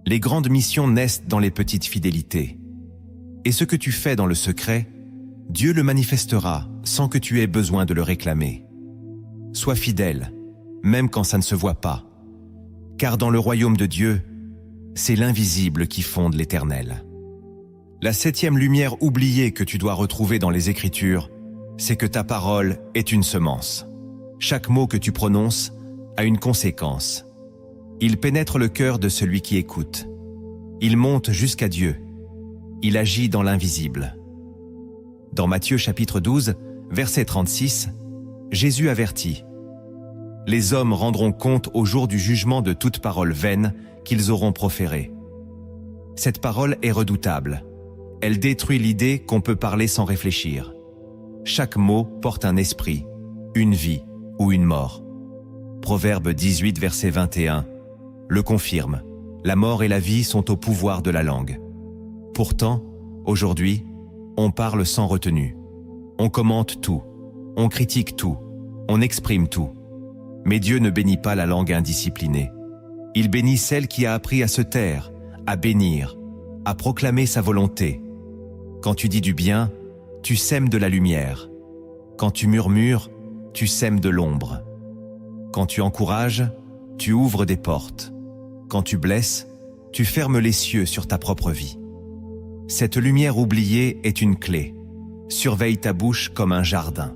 Les grandes missions naissent dans les petites fidélités. Et ce que tu fais dans le secret, Dieu le manifestera sans que tu aies besoin de le réclamer. Sois fidèle, même quand ça ne se voit pas. Car dans le royaume de Dieu, c'est l'invisible qui fonde l'éternel. La 7e lumière oubliée que tu dois retrouver dans les Écritures, c'est que ta parole est une semence. Chaque mot que tu prononces a une conséquence. Il pénètre le cœur de celui qui écoute. Il monte jusqu'à Dieu. Il agit dans l'invisible. Dans Matthieu chapitre 12, verset 36, Jésus avertit « Les hommes rendront compte au jour du jugement de toute parole vaine qu'ils auront proférée. » Cette parole est redoutable. Elle détruit l'idée qu'on peut parler sans réfléchir. Chaque mot porte un esprit, une vie ou une mort. Proverbe 18, verset 21, le confirme. La mort et la vie sont au pouvoir de la langue. Pourtant, aujourd'hui, on parle sans retenue. On commente tout, on critique tout, on exprime tout. Mais Dieu ne bénit pas la langue indisciplinée. Il bénit celle qui a appris à se taire, à bénir, à proclamer sa volonté. Quand tu dis du bien, tu sèmes de la lumière. Quand tu murmures, tu sèmes de l'ombre. Quand tu encourages, tu ouvres des portes. Quand tu blesses, tu fermes les cieux sur ta propre vie. Cette lumière oubliée est une clé. Surveille ta bouche comme un jardin.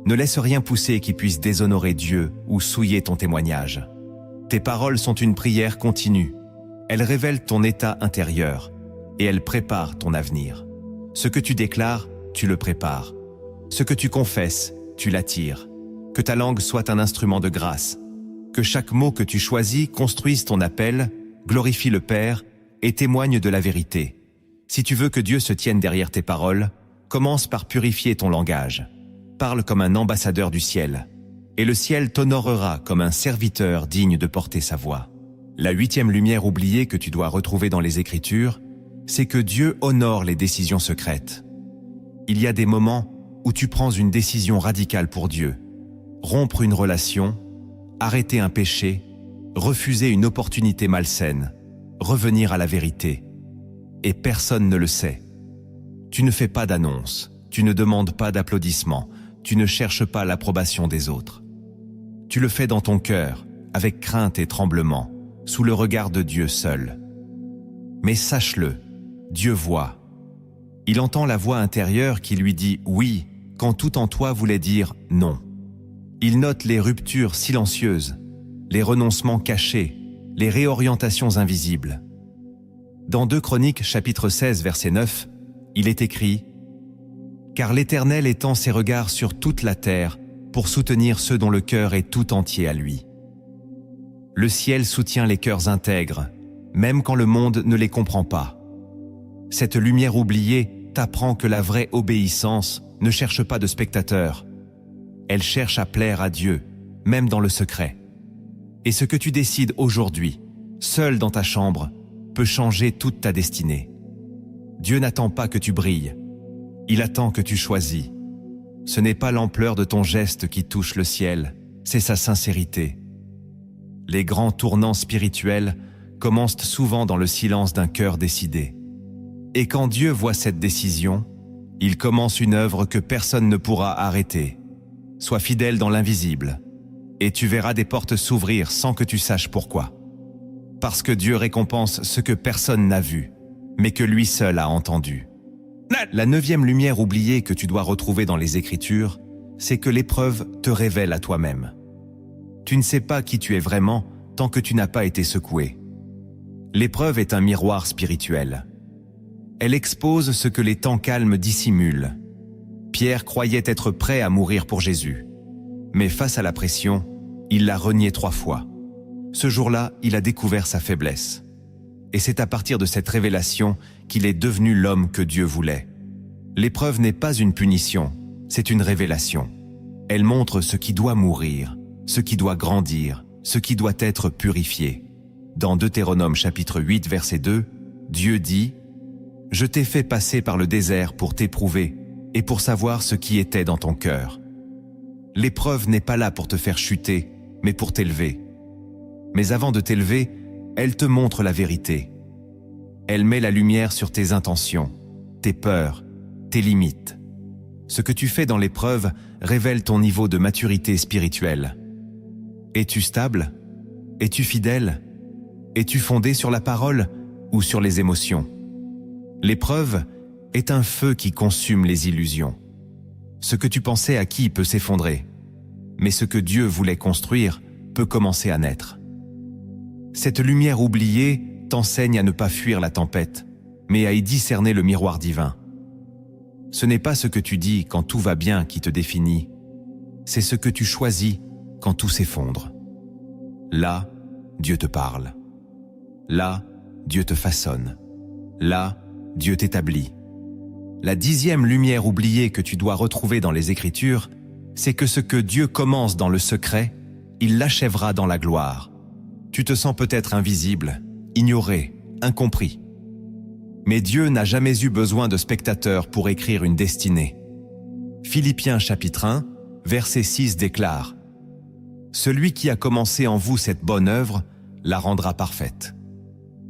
Ne laisse rien pousser qui puisse déshonorer Dieu ou souiller ton témoignage. Tes paroles sont une prière continue. Elles révèlent ton état intérieur et elles préparent ton avenir. Ce que tu déclares, tu le prépares. Ce que tu confesses, tu l'attires. Que ta langue soit un instrument de grâce. Que chaque mot que tu choisis construise ton appel, glorifie le Père et témoigne de la vérité. Si tu veux que Dieu se tienne derrière tes paroles, commence par purifier ton langage. Parle comme un ambassadeur du ciel. Et le ciel t'honorera comme un serviteur digne de porter sa voix. La 8e lumière oubliée que tu dois retrouver dans les Écritures, c'est que Dieu honore les décisions secrètes. Il y a des moments où tu prends une décision radicale pour Dieu. Rompre une relation, arrêter un péché, refuser une opportunité malsaine, revenir à la vérité. Et personne ne le sait. Tu ne fais pas d'annonce, tu ne demandes pas d'applaudissements, tu ne cherches pas l'approbation des autres. Tu le fais dans ton cœur, avec crainte et tremblement, sous le regard de Dieu seul. Mais sache-le, Dieu voit. Il entend la voix intérieure qui lui dit « oui » quand tout en toi voulait dire « non ». Il note les ruptures silencieuses, les renoncements cachés, les réorientations invisibles. Dans 2 Chroniques chapitre 16 verset 9, il est écrit « Car l'Éternel étend ses regards sur toute la terre pour soutenir ceux dont le cœur est tout entier à lui. » Le ciel soutient les cœurs intègres, même quand le monde ne les comprend pas. Cette lumière oubliée t'apprend que la vraie obéissance ne cherche pas de spectateurs. Elle cherche à plaire à Dieu, même dans le secret. Et ce que tu décides aujourd'hui, seul dans ta chambre, peut changer toute ta destinée. Dieu n'attend pas que tu brilles, il attend que tu choisis. Ce n'est pas l'ampleur de ton geste qui touche le ciel, c'est sa sincérité. Les grands tournants spirituels commencent souvent dans le silence d'un cœur décidé. Et quand Dieu voit cette décision, il commence une œuvre que personne ne pourra arrêter. Sois fidèle dans l'invisible, et tu verras des portes s'ouvrir sans que tu saches pourquoi. Parce que Dieu récompense ce que personne n'a vu, mais que lui seul a entendu. La 9e lumière oubliée que tu dois retrouver dans les Écritures, c'est que l'épreuve te révèle à toi-même. Tu ne sais pas qui tu es vraiment tant que tu n'as pas été secoué. L'épreuve est un miroir spirituel. Elle expose ce que les temps calmes dissimulent. Pierre croyait être prêt à mourir pour Jésus. Mais face à la pression, il l'a renié 3 fois. Ce jour-là, il a découvert sa faiblesse. Et c'est à partir de cette révélation qu'il est devenu l'homme que Dieu voulait. L'épreuve n'est pas une punition, c'est une révélation. Elle montre ce qui doit mourir, ce qui doit grandir, ce qui doit être purifié. Dans Deutéronome chapitre 8 verset 2, Dieu dit « Je t'ai fait passer par le désert pour t'éprouver et pour savoir ce qui était dans ton cœur. » L'épreuve n'est pas là pour te faire chuter, mais pour t'élever. Mais avant de t'élever, elle te montre la vérité. Elle met la lumière sur tes intentions, tes peurs, tes limites. Ce que tu fais dans l'épreuve révèle ton niveau de maturité spirituelle. Es-tu stable? Es-tu fidèle? Es-tu fondé sur la parole ou sur les émotions? L'épreuve est un feu qui consume les illusions. Ce que tu pensais acquis peut s'effondrer, mais ce que Dieu voulait construire peut commencer à naître. Cette lumière oubliée t'enseigne à ne pas fuir la tempête, mais à y discerner le miroir divin. Ce n'est pas ce que tu dis quand tout va bien qui te définit, c'est ce que tu choisis quand tout s'effondre. Là, Dieu te parle. Là, Dieu te façonne. Là, Dieu t'établit. La 10e lumière oubliée que tu dois retrouver dans les Écritures, c'est que ce que Dieu commence dans le secret, il l'achèvera dans la gloire. Tu te sens peut-être invisible, ignoré, incompris. Mais Dieu n'a jamais eu besoin de spectateurs pour écrire une destinée. Philippiens chapitre 1, verset 6 déclare « Celui qui a commencé en vous cette bonne œuvre la rendra parfaite. »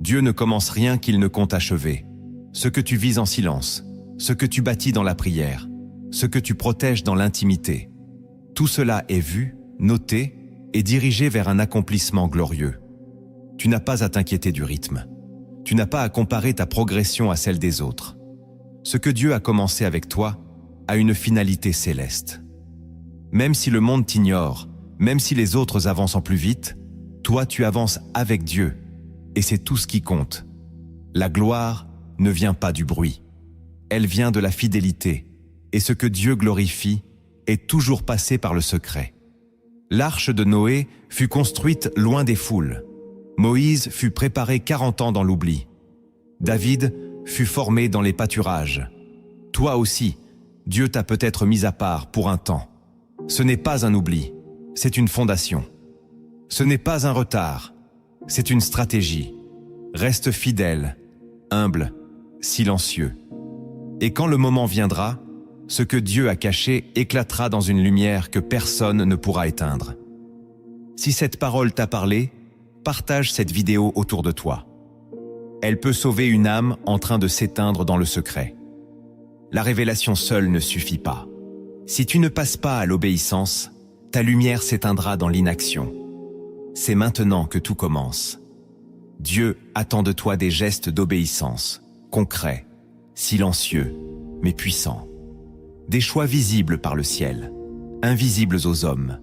Dieu ne commence rien qu'il ne compte achever. Ce que tu vis en silence, ce que tu bâtis dans la prière, ce que tu protèges dans l'intimité, tout cela est vu, noté et dirigé vers un accomplissement glorieux. Tu n'as pas à t'inquiéter du rythme. Tu n'as pas à comparer ta progression à celle des autres. Ce que Dieu a commencé avec toi a une finalité céleste. Même si le monde t'ignore, même si les autres avancent en plus vite, toi tu avances avec Dieu, et c'est tout ce qui compte. La gloire ne vient pas du bruit. Elle vient de la fidélité, et ce que Dieu glorifie est toujours passé par le secret. L'arche de Noé fut construite loin des foules. Moïse fut préparé 40 ans dans l'oubli. David fut formé dans les pâturages. Toi aussi, Dieu t'a peut-être mis à part pour un temps. Ce n'est pas un oubli, c'est une fondation. Ce n'est pas un retard, c'est une stratégie. Reste fidèle, humble, silencieux. Et quand le moment viendra, ce que Dieu a caché éclatera dans une lumière que personne ne pourra éteindre. Si cette parole t'a parlé, partage cette vidéo autour de toi. Elle peut sauver une âme en train de s'éteindre dans le secret. La révélation seule ne suffit pas. Si tu ne passes pas à l'obéissance, ta lumière s'éteindra dans l'inaction. C'est maintenant que tout commence. Dieu attend de toi des gestes d'obéissance, concrets, silencieux, mais puissants. Des choix visibles par le ciel, invisibles aux hommes.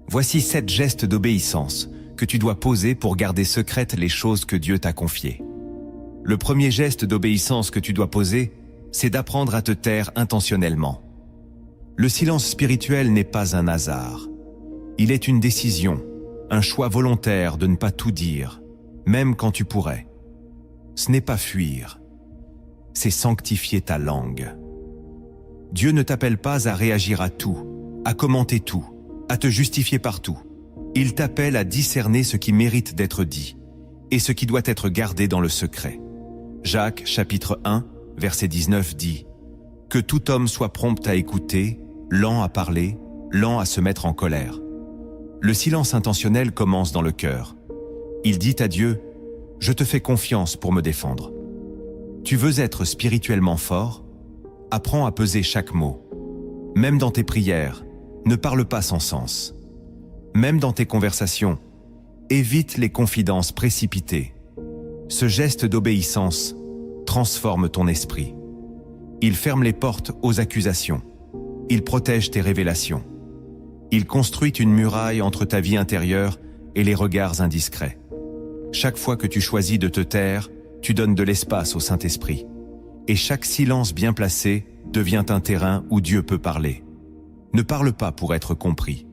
Voici 7 gestes d'obéissance que tu dois poser pour garder secrètes les choses que Dieu t'a confiées. Le premier geste d'obéissance que tu dois poser, c'est d'apprendre à te taire intentionnellement. Le silence spirituel n'est pas un hasard. Il est une décision, un choix volontaire de ne pas tout dire, même quand tu pourrais. Ce n'est pas fuir, c'est sanctifier ta langue. Dieu ne t'appelle pas à réagir à tout, à commenter tout, à te justifier partout. Il t'appelle à discerner ce qui mérite d'être dit et ce qui doit être gardé dans le secret. Jacques, chapitre 1, verset 19 dit « Que tout homme soit prompt à écouter, lent à parler, lent à se mettre en colère. » Le silence intentionnel commence dans le cœur. Il dit à Dieu « Je te fais confiance pour me défendre. » Tu veux être spirituellement fort? Apprends à peser chaque mot. Même dans tes prières, ne parle pas sans sens. Même dans tes conversations, évite les confidences précipitées. Ce geste d'obéissance transforme ton esprit. Il ferme les portes aux accusations. Il protège tes révélations. Il construit une muraille entre ta vie intérieure et les regards indiscrets. Chaque fois que tu choisis de te taire, tu donnes de l'espace au Saint-Esprit. Et chaque silence bien placé devient un terrain où Dieu peut parler. Ne parle pas pour être compris.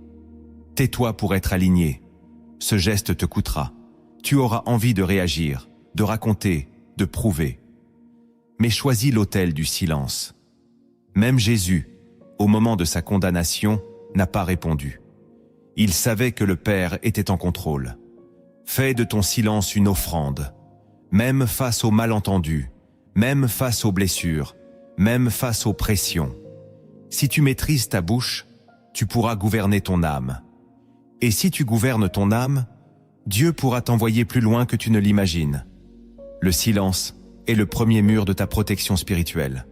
Tais-toi pour être aligné. Ce geste te coûtera. Tu auras envie de réagir, de raconter, de prouver. Mais choisis l'autel du silence. Même Jésus, au moment de sa condamnation, n'a pas répondu. Il savait que le Père était en contrôle. Fais de ton silence une offrande. Même face aux malentendus, même face aux blessures, même face aux pressions. Si tu maîtrises ta bouche, tu pourras gouverner ton âme. Et si tu gouvernes ton âme, Dieu pourra t'envoyer plus loin que tu ne l'imagines. Le silence est le premier mur de ta protection spirituelle.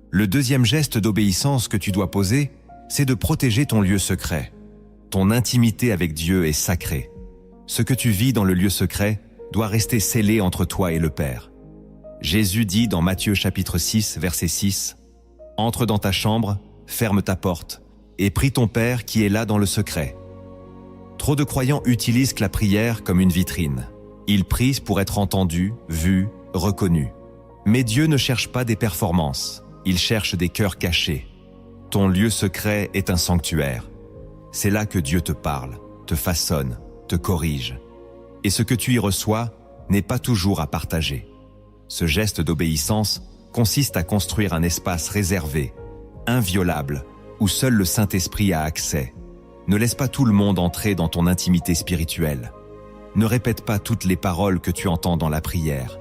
Le deuxième geste d'obéissance que tu dois poser, c'est de protéger ton lieu secret. Ton intimité avec Dieu est sacrée. Ce que tu vis dans le lieu secret doit rester scellé entre toi et le Père. Jésus dit dans Matthieu chapitre 6, verset 6, « Entre dans ta chambre, ferme ta porte, et prie ton Père qui est là dans le secret. » Trop de croyants utilisent la prière comme une vitrine. Ils prient pour être entendus, vus, reconnus. Mais Dieu ne cherche pas des performances, il cherche des cœurs cachés. Ton lieu secret est un sanctuaire. C'est là que Dieu te parle, te façonne, te corrige. Et ce que tu y reçois n'est pas toujours à partager. Ce geste d'obéissance consiste à construire un espace réservé, inviolable, où seul le Saint-Esprit a accès. Ne laisse pas tout le monde entrer dans ton intimité spirituelle. Ne répète pas toutes les paroles que tu entends dans la prière.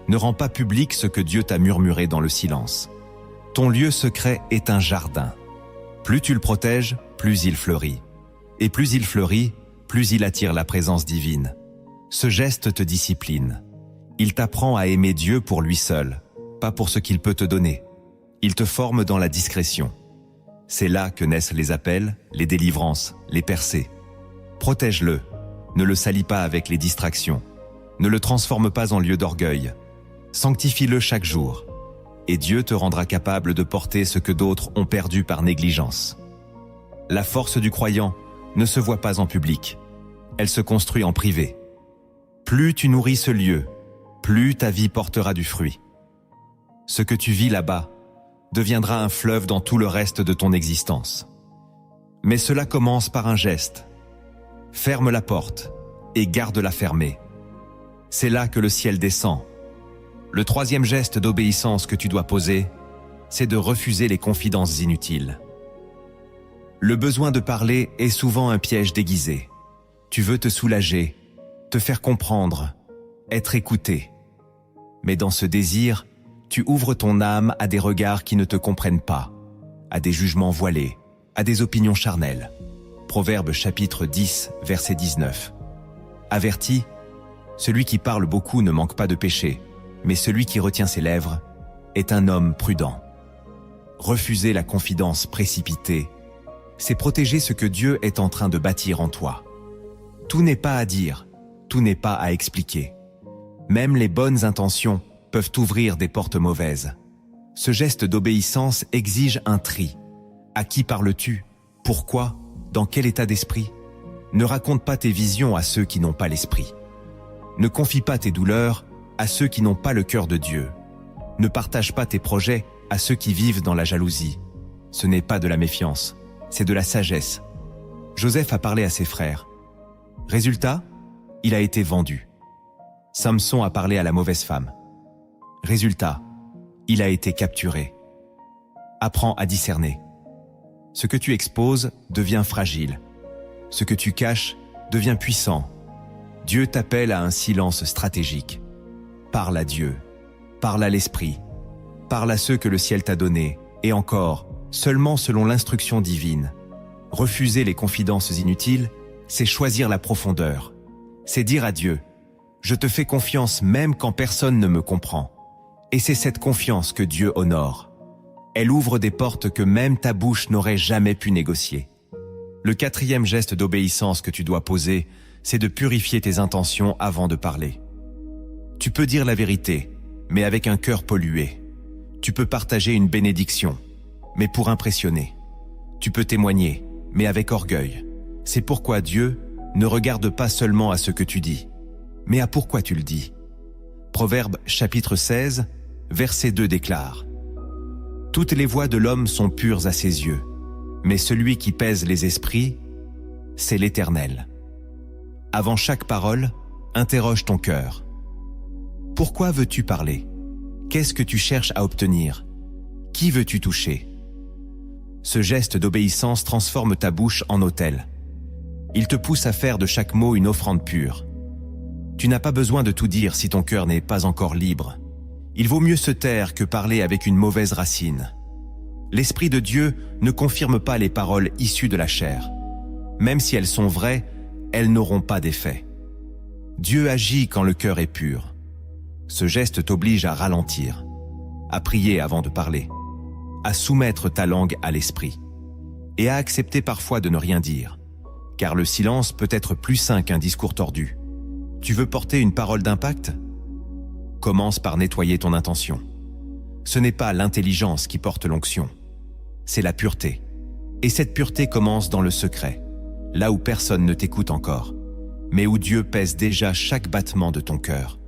Ne rends pas public ce que Dieu t'a murmuré dans le silence. Ton lieu secret est un jardin. Plus tu le protèges, plus il fleurit. Et plus il fleurit, plus il attire la présence divine. Ce geste te discipline. Il t'apprend à aimer Dieu pour lui seul, pas pour ce qu'il peut te donner. Il te forme dans la discrétion. C'est là que naissent les appels, les délivrances, les percées. Protège-le. Ne le salis pas avec les distractions. Ne le transforme pas en lieu d'orgueil. Sanctifie-le chaque jour. Et Dieu te rendra capable de porter ce que d'autres ont perdu par négligence. La force du croyant ne se voit pas en public. Elle se construit en privé. Plus tu nourris ce lieu, plus ta vie portera du fruit. Ce que tu vis là-bas deviendra un fleuve dans tout le reste de ton existence. Mais cela commence par un geste. Ferme la porte et garde-la fermée. C'est là que le ciel descend. Le troisième geste d'obéissance que tu dois poser, c'est de refuser les confidences inutiles. Le besoin de parler est souvent un piège déguisé. Tu veux te soulager, te faire comprendre, être écouté. Mais dans ce désir, tu ouvres ton âme à des regards qui ne te comprennent pas, à des jugements voilés, à des opinions charnelles. Proverbe chapitre 10, verset 19. Averti, celui qui parle beaucoup ne manque pas de péché, mais celui qui retient ses lèvres est un homme prudent. Refuser la confidence précipitée, c'est protéger ce que Dieu est en train de bâtir en toi. Tout n'est pas à dire, tout n'est pas à expliquer. Même les bonnes intentions peuvent ouvrir des portes mauvaises. Ce geste d'obéissance exige un tri. À qui parles-tu? Pourquoi? Dans quel état d'esprit? Ne raconte pas tes visions à ceux qui n'ont pas l'esprit. Ne confie pas tes douleurs à ceux qui n'ont pas le cœur de Dieu. Ne partage pas tes projets à ceux qui vivent dans la jalousie. Ce n'est pas de la méfiance, c'est de la sagesse. Joseph a parlé à ses frères. Résultat, il a été vendu. Samson a parlé à la mauvaise femme. Résultat, il a été capturé. Apprends à discerner. Ce que tu exposes devient fragile. Ce que tu caches devient puissant. Dieu t'appelle à un silence stratégique. Parle à Dieu. Parle à l'Esprit. Parle à ceux que le ciel t'a donnés. Et encore, seulement selon l'instruction divine. Refuser les confidences inutiles, c'est choisir la profondeur. C'est dire à Dieu, je te fais confiance même quand personne ne me comprend. Et c'est cette confiance que Dieu honore. Elle ouvre des portes que même ta bouche n'aurait jamais pu négocier. Le 4e geste d'obéissance que tu dois poser, c'est de purifier tes intentions avant de parler. Tu peux dire la vérité, mais avec un cœur pollué. Tu peux partager une bénédiction, mais pour impressionner. Tu peux témoigner, mais avec orgueil. C'est pourquoi Dieu ne regarde pas seulement à ce que tu dis, mais à pourquoi tu le dis. Proverbe chapitre 16, verset 2 déclare « Toutes les voies de l'homme sont pures à ses yeux, mais celui qui pèse les esprits, c'est l'Éternel. » Avant chaque parole, interroge ton cœur. Pourquoi veux-tu parler? Qu'est-ce que tu cherches à obtenir? Qui veux-tu toucher? Ce geste d'obéissance transforme ta bouche en autel. Il te pousse à faire de chaque mot une offrande pure. Tu n'as pas besoin de tout dire si ton cœur n'est pas encore libre. Il vaut mieux se taire que parler avec une mauvaise racine. L'Esprit de Dieu ne confirme pas les paroles issues de la chair. Même si elles sont vraies, elles n'auront pas d'effet. Dieu agit quand le cœur est pur. Ce geste t'oblige à ralentir, à prier avant de parler, à soumettre ta langue à l'esprit et à accepter parfois de ne rien dire, car le silence peut être plus sain qu'un discours tordu. Tu veux porter une parole d'impact? Commence par nettoyer ton intention. Ce n'est pas l'intelligence qui porte l'onction, c'est la pureté. Et cette pureté commence dans le secret, là où personne ne t'écoute encore, mais où Dieu pèse déjà chaque battement de ton cœur.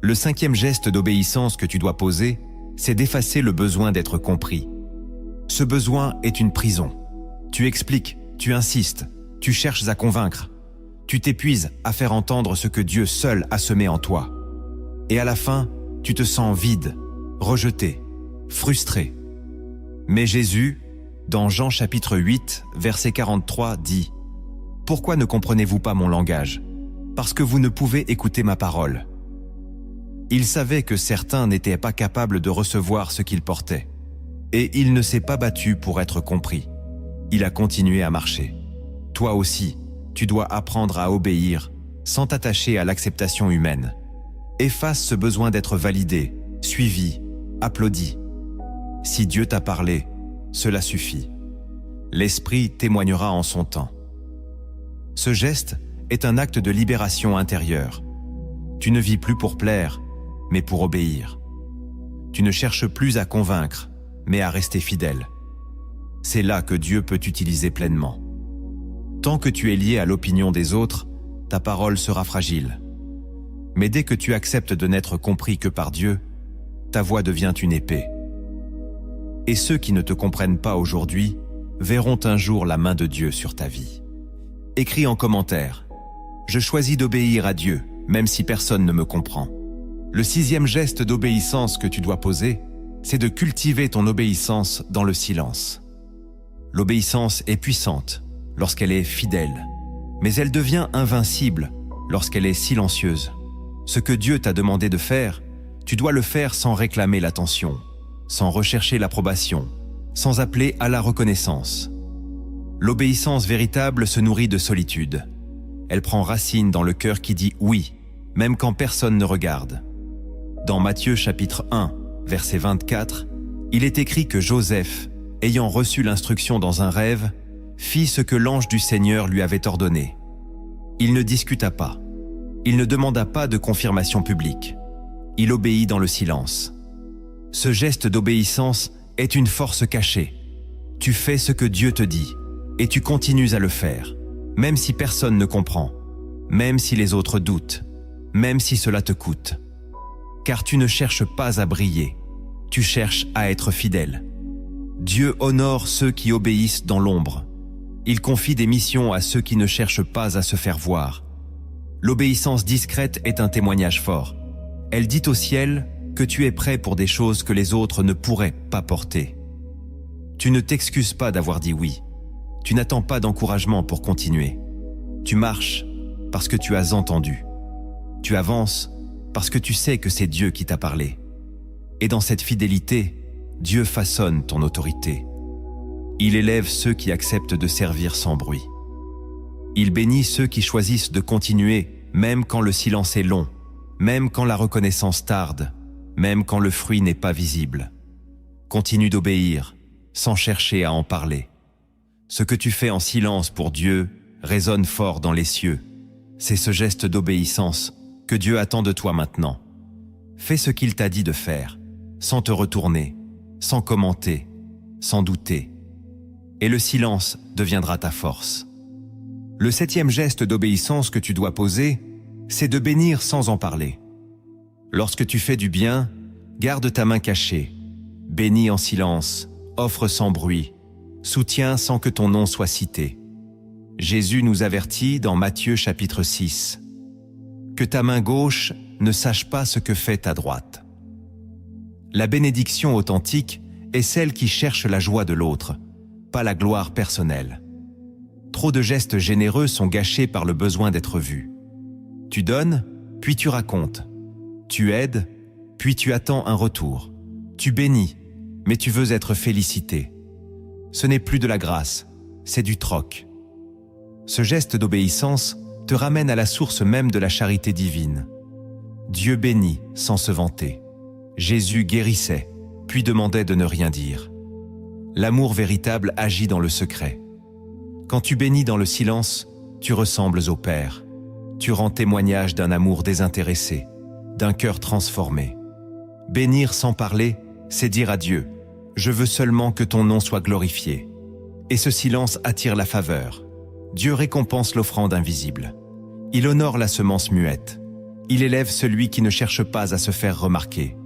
Le 5e geste d'obéissance que tu dois poser, c'est d'effacer le besoin d'être compris. Ce besoin est une prison. Tu expliques, tu insistes, tu cherches à convaincre. Tu t'épuises à faire entendre ce que Dieu seul a semé en toi. Et à la fin, tu te sens vide, rejeté, frustré. Mais Jésus, dans Jean chapitre 8, verset 43, dit « Pourquoi ne comprenez-vous pas mon langage? Parce que vous ne pouvez écouter ma parole. » Il savait que certains n'étaient pas capables de recevoir ce qu'il portait. Et il ne s'est pas battu pour être compris. Il a continué à marcher. Toi aussi, tu dois apprendre à obéir sans t'attacher à l'acceptation humaine. Efface ce besoin d'être validé, suivi, applaudi. Si Dieu t'a parlé, cela suffit. L'Esprit témoignera en son temps. Ce geste est un acte de libération intérieure. Tu ne vis plus pour plaire, mais pour obéir. Tu ne cherches plus à convaincre, mais à rester fidèle. C'est là que Dieu peut t'utiliser pleinement. Tant que tu es lié à l'opinion des autres, ta parole sera fragile. Mais dès que tu acceptes de n'être compris que par Dieu, ta voix devient une épée. Et ceux qui ne te comprennent pas aujourd'hui verront un jour la main de Dieu sur ta vie. Écris en commentaire « Je choisis d'obéir à Dieu, même si personne ne me comprend ». Le 6e geste d'obéissance que tu dois poser, c'est de cultiver ton obéissance dans le silence. L'obéissance est puissante lorsqu'elle est fidèle, mais elle devient invincible lorsqu'elle est silencieuse. Ce que Dieu t'a demandé de faire, tu dois le faire sans réclamer l'attention, sans rechercher l'approbation, sans appeler à la reconnaissance. L'obéissance véritable se nourrit de solitude. Elle prend racine dans le cœur qui dit oui, même quand personne ne regarde. Dans Matthieu chapitre 1, verset 24, il est écrit que Joseph, ayant reçu l'instruction dans un rêve, fit ce que l'ange du Seigneur lui avait ordonné. Il ne discuta pas. Il ne demanda pas de confirmation publique. Il obéit dans le silence. Ce geste d'obéissance est une force cachée. Tu fais ce que Dieu te dit et tu continues à le faire, même si personne ne comprend, même si les autres doutent, même si cela te coûte. Car tu ne cherches pas à briller, tu cherches à être fidèle. Dieu honore ceux qui obéissent dans l'ombre. Il confie des missions à ceux qui ne cherchent pas à se faire voir. L'obéissance discrète est un témoignage fort. Elle dit au ciel que tu es prêt pour des choses que les autres ne pourraient pas porter. Tu ne t'excuses pas d'avoir dit oui. Tu n'attends pas d'encouragement pour continuer. Tu marches parce que tu as entendu. Tu avances parce que tu sais que c'est Dieu qui t'a parlé. Et dans cette fidélité, Dieu façonne ton autorité. Il élève ceux qui acceptent de servir sans bruit. Il bénit ceux qui choisissent de continuer, même quand le silence est long, même quand la reconnaissance tarde, même quand le fruit n'est pas visible. Continue d'obéir, sans chercher à en parler. Ce que tu fais en silence pour Dieu résonne fort dans les cieux. C'est ce geste d'obéissance que Dieu attend de toi maintenant. Fais ce qu'il t'a dit de faire, sans te retourner, sans commenter, sans douter. Et le silence deviendra ta force. Le 7e geste d'obéissance que tu dois poser, c'est de bénir sans en parler. Lorsque tu fais du bien, garde ta main cachée, bénis en silence, offre sans bruit, soutiens sans que ton nom soit cité. Jésus nous avertit dans Matthieu chapitre 6. Que ta main gauche ne sache pas ce que fait ta droite. La bénédiction authentique est celle qui cherche la joie de l'autre, pas la gloire personnelle. Trop de gestes généreux sont gâchés par le besoin d'être vus. Tu donnes, puis tu racontes. Tu aides, puis tu attends un retour. Tu bénis, mais tu veux être félicité. Ce n'est plus de la grâce, c'est du troc. Ce geste d'obéissance te ramène à la source même de la charité divine. Dieu bénit sans se vanter. Jésus guérissait, puis demandait de ne rien dire. L'amour véritable agit dans le secret. Quand tu bénis dans le silence, tu ressembles au Père. Tu rends témoignage d'un amour désintéressé, d'un cœur transformé. Bénir sans parler, c'est dire à Dieu « Je veux seulement que ton nom soit glorifié ». Et ce silence attire la faveur. Dieu récompense l'offrande invisible. Il honore la semence muette. Il élève celui qui ne cherche pas à se faire remarquer.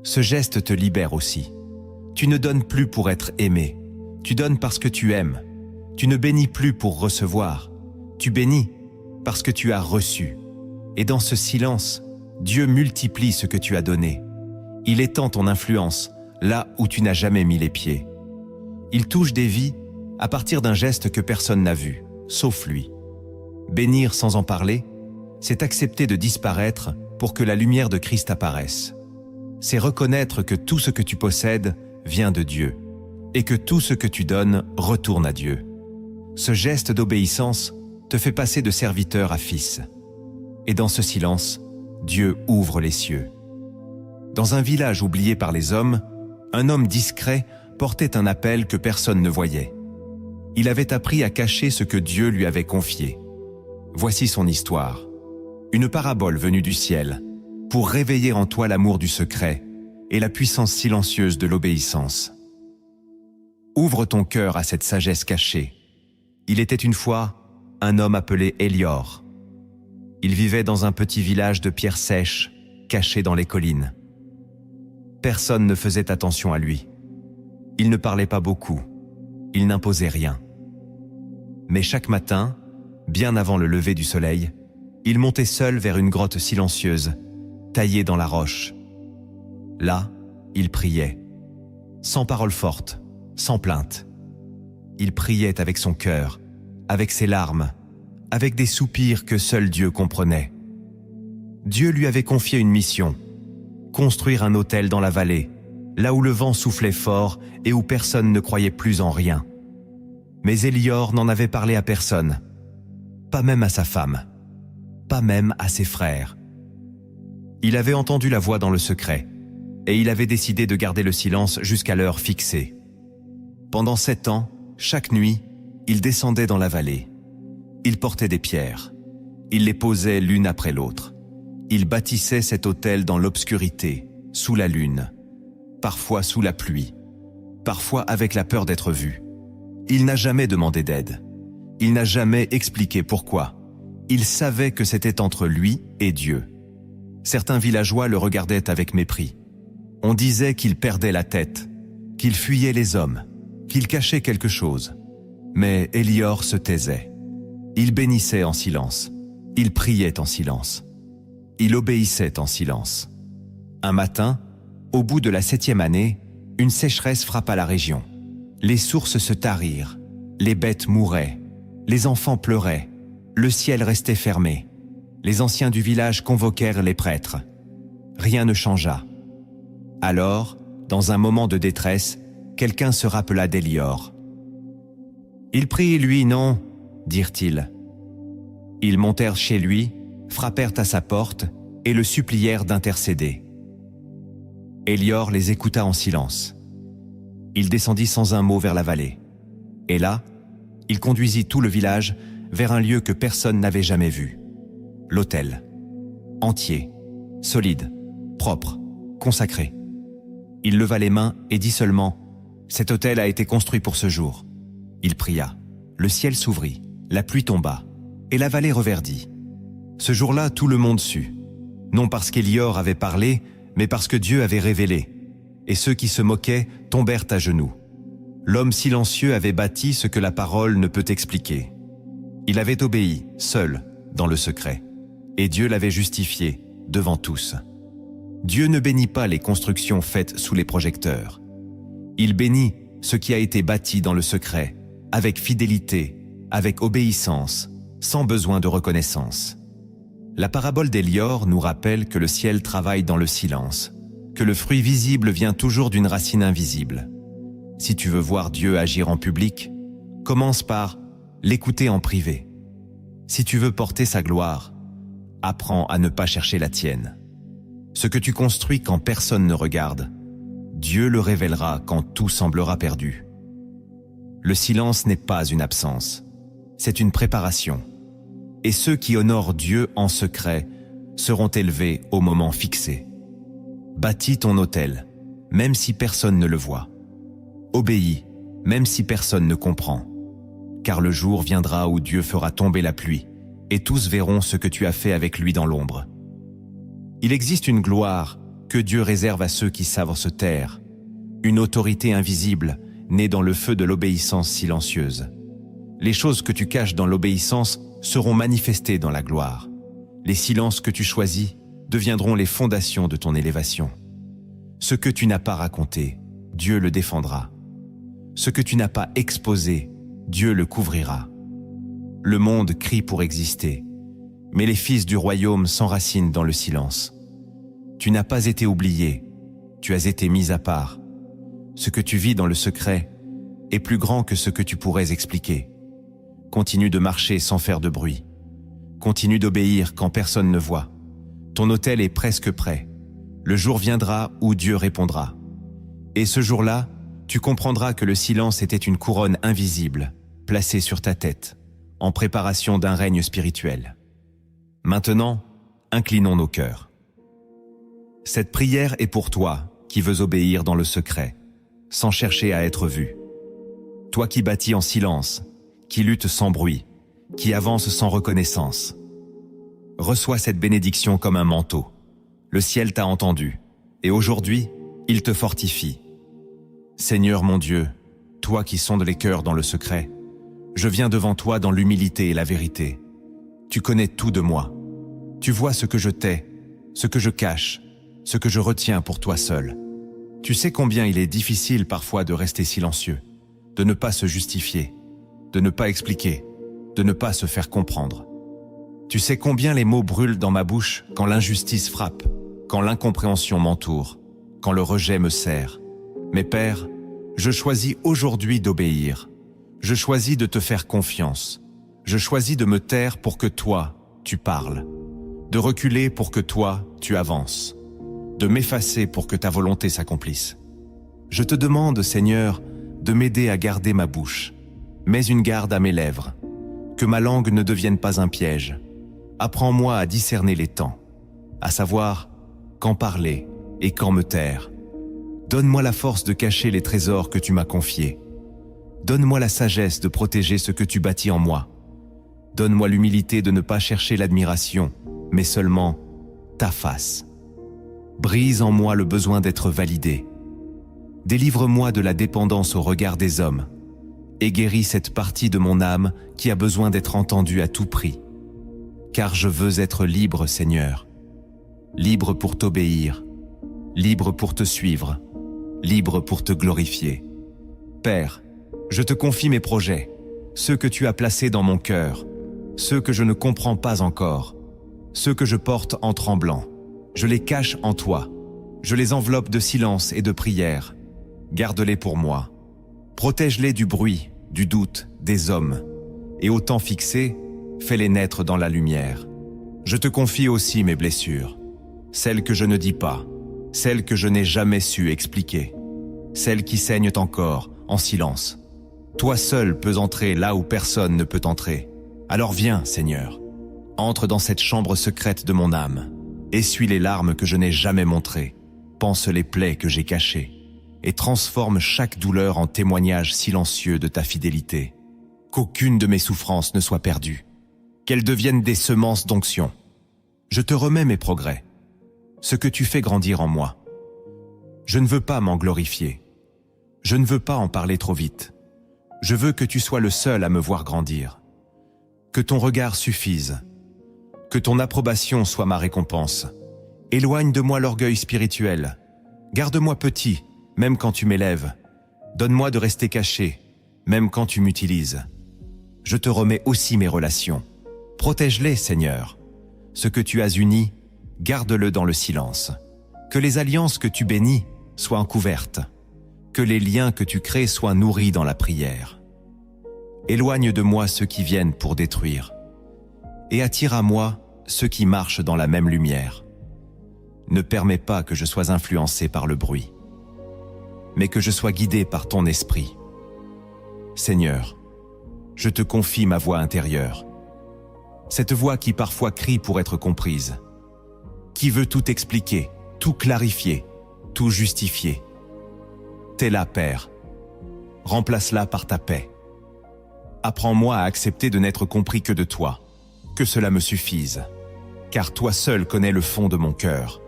Ce geste te libère aussi. Tu ne donnes plus pour être aimé. Tu donnes parce que tu aimes. Tu ne bénis plus pour recevoir. Tu bénis parce que tu as reçu. Et dans ce silence, Dieu multiplie ce que tu as donné. Il étend ton influence là où tu n'as jamais mis les pieds. Il touche des vies à partir d'un geste que personne n'a vu, sauf lui. Bénir sans en parler, c'est accepter de disparaître pour que la lumière de Christ apparaisse. C'est reconnaître que tout ce que tu possèdes vient de Dieu et que tout ce que tu donnes retourne à Dieu. Ce geste d'obéissance te fait passer de serviteur à fils. Et dans ce silence, Dieu ouvre les cieux. Dans un village oublié par les hommes, un homme discret portait un appel que personne ne voyait. Il avait appris à cacher ce que Dieu lui avait confié. Voici son histoire. Une parabole venue du ciel, pour réveiller en toi l'amour du secret et la puissance silencieuse de l'obéissance. Ouvre ton cœur à cette sagesse cachée. Il était une fois un homme appelé Élior. Il vivait dans un petit village de pierres sèches, caché dans les collines. Personne ne faisait attention à lui. Il ne parlait pas beaucoup. Il n'imposait rien. Mais chaque matin, bien avant le lever du soleil, il montait seul vers une grotte silencieuse, taillée dans la roche. Là, il priait, sans paroles fortes, sans plainte. Il priait avec son cœur, avec ses larmes, avec des soupirs que seul Dieu comprenait. Dieu lui avait confié une mission, construire un autel dans la vallée, là où le vent soufflait fort et où personne ne croyait plus en rien. Mais Élior n'en avait parlé à personne. pas même à sa femme, pas même à ses frères. Il avait entendu la voix dans le secret, et il avait décidé de garder le silence jusqu'à l'heure fixée. Pendant 7 ans, chaque nuit, il descendait dans la vallée. Il portait des pierres. Il les posait l'une après l'autre. Il bâtissait cet autel dans l'obscurité, sous la lune, parfois sous la pluie, parfois avec la peur d'être vu. Il n'a jamais demandé d'aide. Il n'a jamais expliqué pourquoi. Il savait que c'était entre lui et Dieu. Certains villageois le regardaient avec mépris. On disait qu'il perdait la tête, qu'il fuyait les hommes, qu'il cachait quelque chose. Mais Élior se taisait. Il bénissait en silence. Il priait en silence. Il obéissait en silence. Un matin, au bout de la 7e année, une sécheresse frappa la région. Les sources se tarirent, les bêtes mouraient, les enfants pleuraient, le ciel restait fermé. Les anciens du village convoquèrent les prêtres. Rien ne changea. Alors, dans un moment de détresse, quelqu'un se rappela d'Élior. « Il prie, lui, non ?» dirent-ils. Ils montèrent chez lui, frappèrent à sa porte et le supplièrent d'intercéder. Élior les écouta en silence. Il descendit sans un mot vers la vallée. Et là, il conduisit tout le village vers un lieu que personne n'avait jamais vu. L'autel. Entier, solide, propre, consacré. Il leva les mains et dit seulement « Cet autel a été construit pour ce jour ». Il pria. Le ciel s'ouvrit, la pluie tomba, et la vallée reverdit. Ce jour-là, tout le monde sut. Non parce qu'Élior avait parlé, mais parce que Dieu avait révélé. Et ceux qui se moquaient tombèrent à genoux. L'homme silencieux avait bâti ce que la parole ne peut expliquer. Il avait obéi, seul, dans le secret. Et Dieu l'avait justifié, devant tous. Dieu ne bénit pas les constructions faites sous les projecteurs. Il bénit ce qui a été bâti dans le secret, avec fidélité, avec obéissance, sans besoin de reconnaissance. La parabole d'Élior nous rappelle que le ciel travaille dans le silence, que le fruit visible vient toujours d'une racine invisible. Si tu veux voir Dieu agir en public, commence par l'écouter en privé. Si tu veux porter sa gloire, apprends à ne pas chercher la tienne. Ce que tu construis quand personne ne regarde, Dieu le révélera quand tout semblera perdu. Le silence n'est pas une absence, c'est une préparation. Et ceux qui honorent Dieu en secret seront élevés au moment fixé. Bâtis ton autel, même si personne ne le voit. Obéis, même si personne ne comprend. Car le jour viendra où Dieu fera tomber la pluie, et tous verront ce que tu as fait avec lui dans l'ombre. Il existe une gloire que Dieu réserve à ceux qui savent se taire, une autorité invisible née dans le feu de l'obéissance silencieuse. Les choses que tu caches dans l'obéissance seront manifestées dans la gloire. Les silences que tu choisis deviendront les fondations de ton élévation. Ce que tu n'as pas raconté, Dieu le défendra. Ce que tu n'as pas exposé, Dieu le couvrira. Le monde crie pour exister, mais les fils du royaume s'enracinent dans le silence. Tu n'as pas été oublié, tu as été mis à part. Ce que tu vis dans le secret est plus grand que ce que tu pourrais expliquer. Continue de marcher sans faire de bruit. Continue d'obéir quand personne ne voit. Ton autel est presque prêt. Le jour viendra où Dieu répondra. Et ce jour-là, tu comprendras que le silence était une couronne invisible, placée sur ta tête, en préparation d'un règne spirituel. Maintenant, inclinons nos cœurs. Cette prière est pour toi qui veux obéir dans le secret, sans chercher à être vu. Toi qui bâtis en silence, qui lutte sans bruit, qui avance sans reconnaissance. Reçois cette bénédiction comme un manteau. Le ciel t'a entendu, et aujourd'hui, il te fortifie. Seigneur mon Dieu, toi qui sondes les cœurs dans le secret, je viens devant toi dans l'humilité et la vérité. Tu connais tout de moi. Tu vois ce que je tais, ce que je cache, ce que je retiens pour toi seul. Tu sais combien il est difficile parfois de rester silencieux, de ne pas se justifier, de ne pas expliquer, de ne pas se faire comprendre. Tu sais combien les mots brûlent dans ma bouche quand l'injustice frappe, quand l'incompréhension m'entoure, quand le rejet me serre. Mais Père, je choisis aujourd'hui d'obéir. Je choisis de te faire confiance. Je choisis de me taire pour que toi, tu parles, de reculer pour que toi, tu avances, de m'effacer pour que ta volonté s'accomplisse. Je te demande, Seigneur, de m'aider à garder ma bouche, mets une garde à mes lèvres, que ma langue ne devienne pas un piège. Apprends-moi à discerner les temps, à savoir quand parler et quand me taire. Donne-moi la force de cacher les trésors que tu m'as confiés. Donne-moi la sagesse de protéger ce que tu bâtis en moi. Donne-moi l'humilité de ne pas chercher l'admiration, mais seulement ta face. Brise en moi le besoin d'être validé. Délivre-moi de la dépendance au regard des hommes et guéris cette partie de mon âme qui a besoin d'être entendue à tout prix. Car je veux être libre, Seigneur. Libre pour t'obéir, libre pour te suivre, libre pour te glorifier. Père, je te confie mes projets, ceux que tu as placés dans mon cœur, ceux que je ne comprends pas encore, ceux que je porte en tremblant. Je les cache en toi, je les enveloppe de silence et de prière. Garde-les pour moi. Protège-les du bruit, du doute, des hommes. Et au temps fixé, fais-les naître dans la lumière. Je te confie aussi mes blessures, celles que je ne dis pas, celles que je n'ai jamais su expliquer, celles qui saignent encore, en silence. Toi seul peux entrer là où personne ne peut entrer. Alors viens, Seigneur, entre dans cette chambre secrète de mon âme, essuie les larmes que je n'ai jamais montrées, pense les plaies que j'ai cachées, et transforme chaque douleur en témoignage silencieux de ta fidélité. Qu'aucune de mes souffrances ne soit perdue, qu'elles deviennent des semences d'onction. Je te remets mes progrès, ce que tu fais grandir en moi. Je ne veux pas m'en glorifier, je ne veux pas en parler trop vite. Je veux que tu sois le seul à me voir grandir, que ton regard suffise, que ton approbation soit ma récompense. Éloigne de moi l'orgueil spirituel, garde-moi petit, même quand tu m'élèves. Donne-moi de rester caché, même quand tu m'utilises. Je te remets aussi mes relations. Protège-les, Seigneur. Ce que tu as uni, garde-le dans le silence. Que les alliances que tu bénis soient encouvertes. Que les liens que tu crées soient nourris dans la prière. Éloigne de moi ceux qui viennent pour détruire. Et attire à moi ceux qui marchent dans la même lumière. Ne permets pas que je sois influencé par le bruit, mais que je sois guidé par ton esprit. Seigneur, je te confie ma voix intérieure, cette voix qui parfois crie pour être comprise, qui veut tout expliquer, tout clarifier, tout justifier. T'es là, Père. Remplace-la par ta paix. Apprends-moi à accepter de n'être compris que de toi, que cela me suffise, car toi seul connais le fond de mon cœur.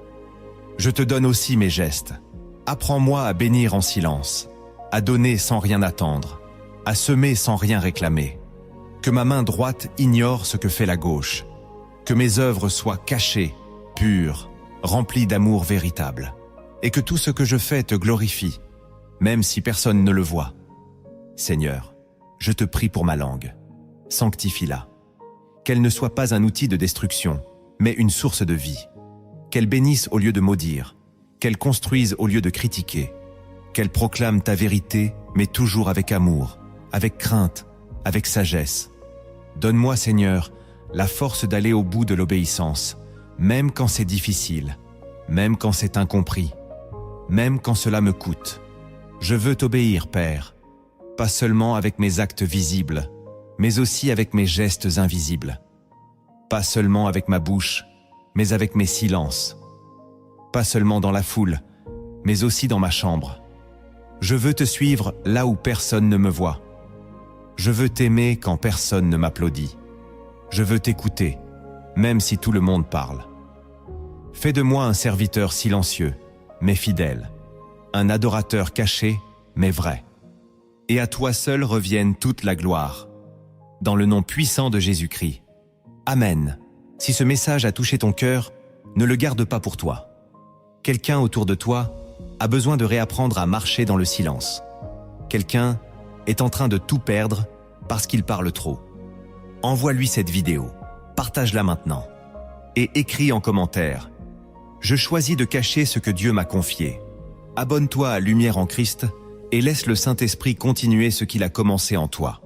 Je te donne aussi mes gestes. Apprends-moi à bénir en silence, à donner sans rien attendre, à semer sans rien réclamer. Que ma main droite ignore ce que fait la gauche, que mes œuvres soient cachées, pures, remplies d'amour véritable, et que tout ce que je fais te glorifie, même si personne ne le voit. Seigneur, je te prie pour ma langue. Sanctifie-la. Qu'elle ne soit pas un outil de destruction, mais une source de vie. Qu'elle bénisse au lieu de maudire, qu'elle construise au lieu de critiquer, qu'elle proclame ta vérité, mais toujours avec amour, avec crainte, avec sagesse. Donne-moi, Seigneur, la force d'aller au bout de l'obéissance, même quand c'est difficile, même quand c'est incompris, même quand cela me coûte. Je veux t'obéir, Père, pas seulement avec mes actes visibles, mais aussi avec mes gestes invisibles. Pas seulement avec ma bouche, mais avec mes silences. Pas seulement dans la foule, mais aussi dans ma chambre. Je veux te suivre là où personne ne me voit. Je veux t'aimer quand personne ne m'applaudit. Je veux t'écouter, même si tout le monde parle. Fais de moi un serviteur silencieux, mais fidèle. Un adorateur caché, mais vrai. Et à toi seul revienne toute la gloire. Dans le nom puissant de Jésus-Christ. Amen. Si ce message a touché ton cœur, ne le garde pas pour toi. Quelqu'un autour de toi a besoin de réapprendre à marcher dans le silence. Quelqu'un est en train de tout perdre parce qu'il parle trop. Envoie-lui cette vidéo, partage-la maintenant et écris en commentaire « Je choisis de cacher ce que Dieu m'a confié ». Abonne-toi à Lumière en Christ et laisse le Saint-Esprit continuer ce qu'il a commencé en toi.